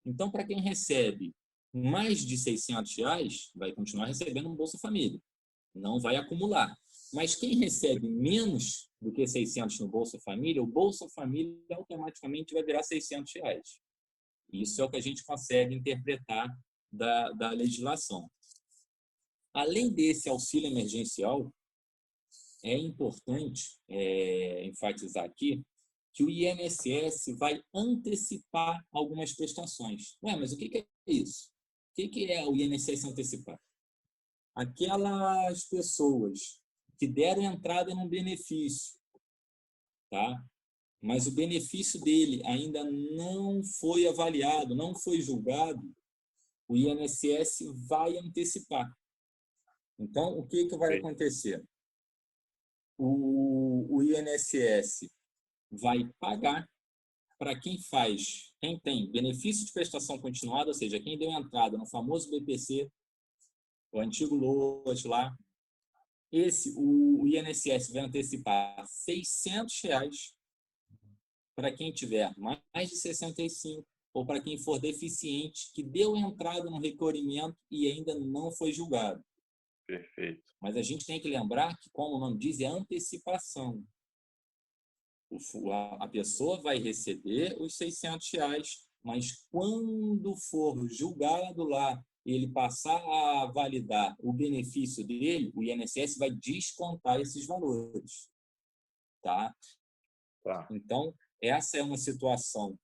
Então, para quem recebe mais de R$ 600, vai continuar recebendo um Bolsa Família. Não vai acumular. Mas quem recebe menos do que 600 no Bolsa Família, o Bolsa Família automaticamente vai virar R$ 600. Isso é o que a gente consegue interpretar da legislação. Além desse auxílio emergencial, é importante enfatizar aqui que o INSS vai antecipar algumas prestações. Ué, mas o que é isso? O que é o INSS antecipar? Aquelas pessoas que deram entrada num benefício, tá? Mas o benefício dele ainda não foi avaliado, não foi julgado, o INSS vai antecipar. Então, o que vai acontecer? O INSS vai pagar para quem tem benefício de prestação continuada, ou seja, quem deu entrada no famoso BPC, o antigo lote lá, o INSS vai antecipar R$ 600 para quem tiver mais de 65 ou para quem for deficiente, que deu entrada no recolhimento e ainda não foi julgado. Perfeito. Mas a gente tem que lembrar que, como o nome diz, é antecipação. A pessoa vai receber os R$ 600, mas quando for julgado lá, ele passar a validar o benefício dele, o INSS vai descontar esses valores. Tá? Então, essa é uma situação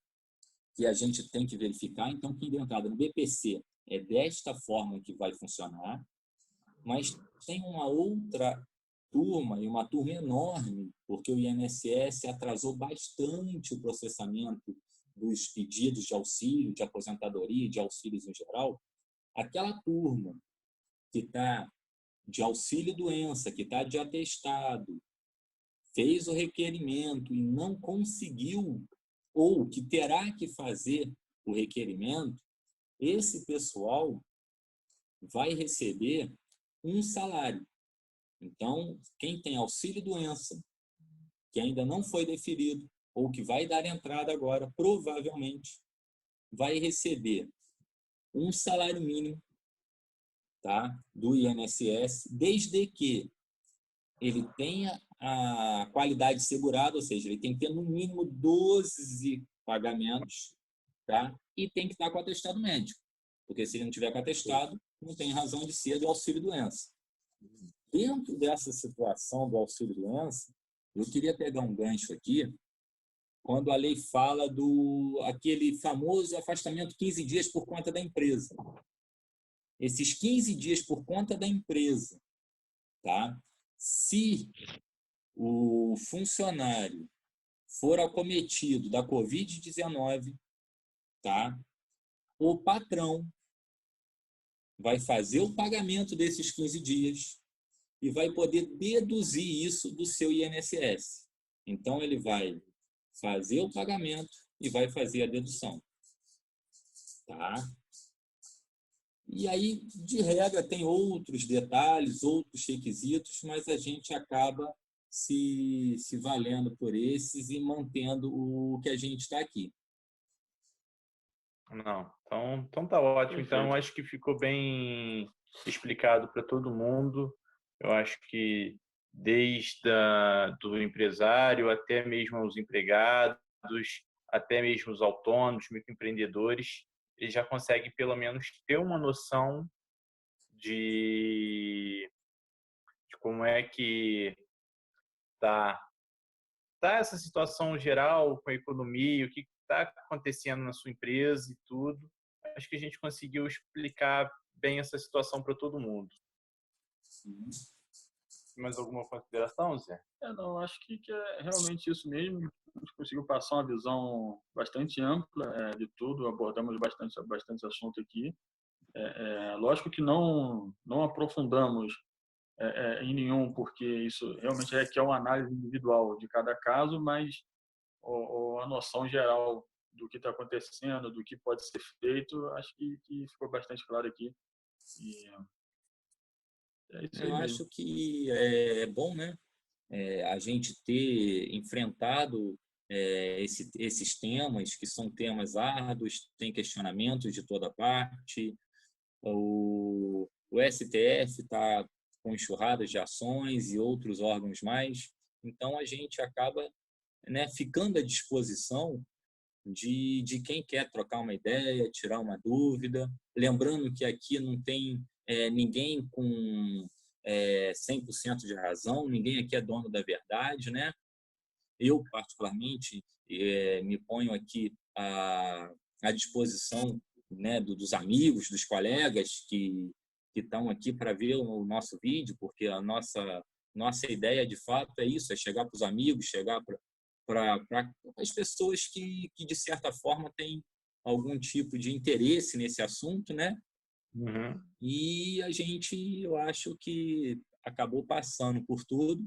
que a gente tem que verificar. Então, quem deu entrada no BPC é desta forma que vai funcionar, mas tem uma outra turma, e uma turma enorme, porque o INSS atrasou bastante o processamento dos pedidos de auxílio, de aposentadoria, de auxílios em geral. Aquela turma que está de auxílio-doença, que está de atestado, fez o requerimento e não conseguiu, ou que terá que fazer o requerimento, esse pessoal vai receber um salário. Então, quem tem auxílio-doença, que ainda não foi deferido, ou que vai dar entrada agora, provavelmente vai receber um salário mínimo, tá, do INSS, desde que ele tenha a qualidade segurada, ou seja, ele tem que ter no mínimo 12 pagamentos, tá, e tem que estar com atestado médico, porque se ele não tiver com atestado, não tem razão de ser do auxílio-doença. Dentro dessa situação do auxílio-doença, eu queria pegar um gancho aqui, quando a lei fala do aquele famoso afastamento 15 dias por conta da empresa. Esses 15 dias por conta da empresa, tá? Se o funcionário for acometido da Covid-19, tá? O patrão vai fazer o pagamento desses 15 dias e vai poder deduzir isso do seu INSS. Então, ele vai fazer o pagamento e vai fazer a dedução, tá? E aí, de regra, tem outros detalhes, outros requisitos, mas a gente acaba se valendo por esses e mantendo o que a gente está aqui. Não, então tá ótimo. Perfeito. Então, acho que ficou bem explicado para todo mundo. Eu acho que desde do empresário até mesmo os empregados, até mesmo os autônomos, microempreendedores, eles já conseguem pelo menos ter uma noção de como é que tá essa situação geral com a economia, o que está acontecendo na sua empresa e tudo. Acho que a gente conseguiu explicar bem essa situação para todo mundo. Mais alguma consideração, Zé? Não, acho que é realmente isso mesmo. A gente conseguiu passar uma visão bastante ampla de tudo, abordamos bastante assunto aqui. Lógico que não aprofundamos em nenhum, porque isso realmente requer uma análise individual de cada caso, mas a noção geral do que está acontecendo, do que pode ser feito, acho que ficou bastante claro aqui. E é isso aí Eu mesmo. acho que é bom, né, a gente ter enfrentado esses temas, que são temas árduos, tem questionamentos de toda parte. O STF está com enxurradas de ações e outros órgãos mais. Então, a gente acaba, né, ficando à disposição de quem quer trocar uma ideia, tirar uma dúvida. Lembrando que aqui não tem ninguém com 100% de razão, ninguém aqui é dono da verdade, né? Eu, particularmente, me ponho aqui à disposição, né, dos amigos, dos colegas que estão aqui para ver o nosso vídeo, porque a nossa ideia, de fato, é isso, é chegar para os amigos, chegar para as pessoas que, de certa forma, têm algum tipo de interesse nesse assunto, né? Uhum. E a gente, eu acho que acabou passando por tudo.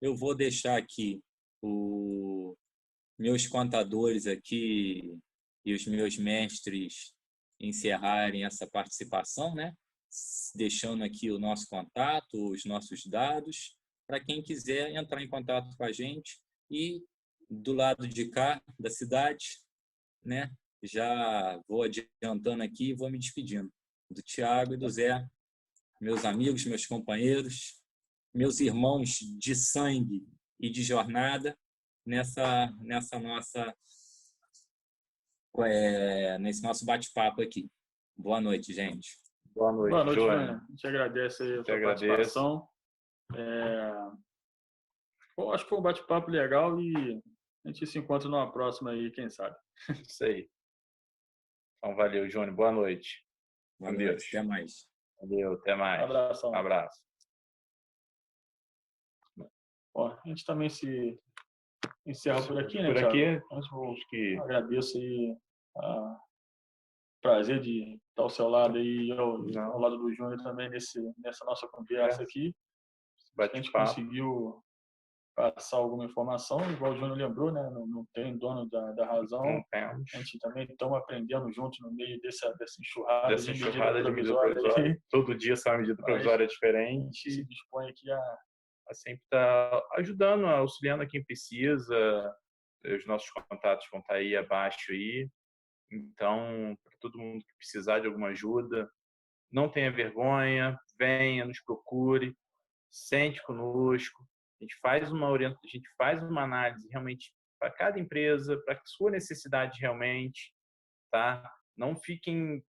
Eu vou deixar aqui os meus contadores aqui e os meus mestres encerrarem essa participação, né? Deixando aqui o nosso contato, os nossos dados, para quem quiser entrar em contato com a gente. E do lado de cá, da cidade, né? Já vou adiantando aqui e vou me despedindo do Tiago e do Zé, meus amigos, meus companheiros, meus irmãos de sangue e de jornada nessa nossa nesse nosso bate-papo aqui. Boa noite, gente. Boa noite, Boa noite, Joana. Jônia. A gente agradece aí a Te sua agradeço. participação. Acho que foi um bate-papo legal e a gente se encontra numa próxima aí, quem sabe. Isso aí. Então, valeu, Júnior. Boa noite. Boa Com noite. Deus. Até mais. Valeu, até mais. Abração. Um abraço. A gente também se encerra por aqui, né, Por Thiago? aqui, Acho que agradeço aí o prazer de estar ao seu lado e ao lado do Júnior também nessa nossa conversa aqui. A gente bate-papo. conseguiu passar alguma informação, igual o Júnior lembrou, né? Não tem dono da razão. Não temos. A gente também estamos aprendendo junto no meio dessa enxurrada Dessa enxurrada de medida provisória. Todo dia sai uma medida provisória diferente. A gente se dispõe aqui a sempre estar ajudando, auxiliando a quem precisa. Os nossos contatos vão estar aí abaixo aí. Então, para todo mundo que precisar de alguma ajuda, não tenha vergonha, venha, nos procure, sente conosco. A gente faz uma análise realmente para cada empresa, para a sua necessidade realmente, tá? Não fiquem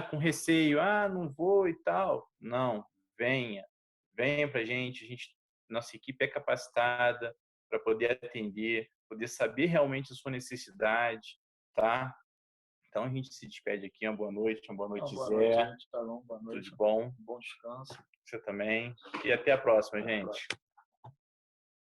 com receio, não vou e tal. Não, venha para a gente. Nossa equipe é capacitada para poder atender, poder saber realmente a sua necessidade, tá? Então a gente se despede aqui. Uma boa noite, Zé. boa noite, gente. Tá bom, boa noite. Tudo de bom. Bom descanso. Você também. E até a próxima, gente.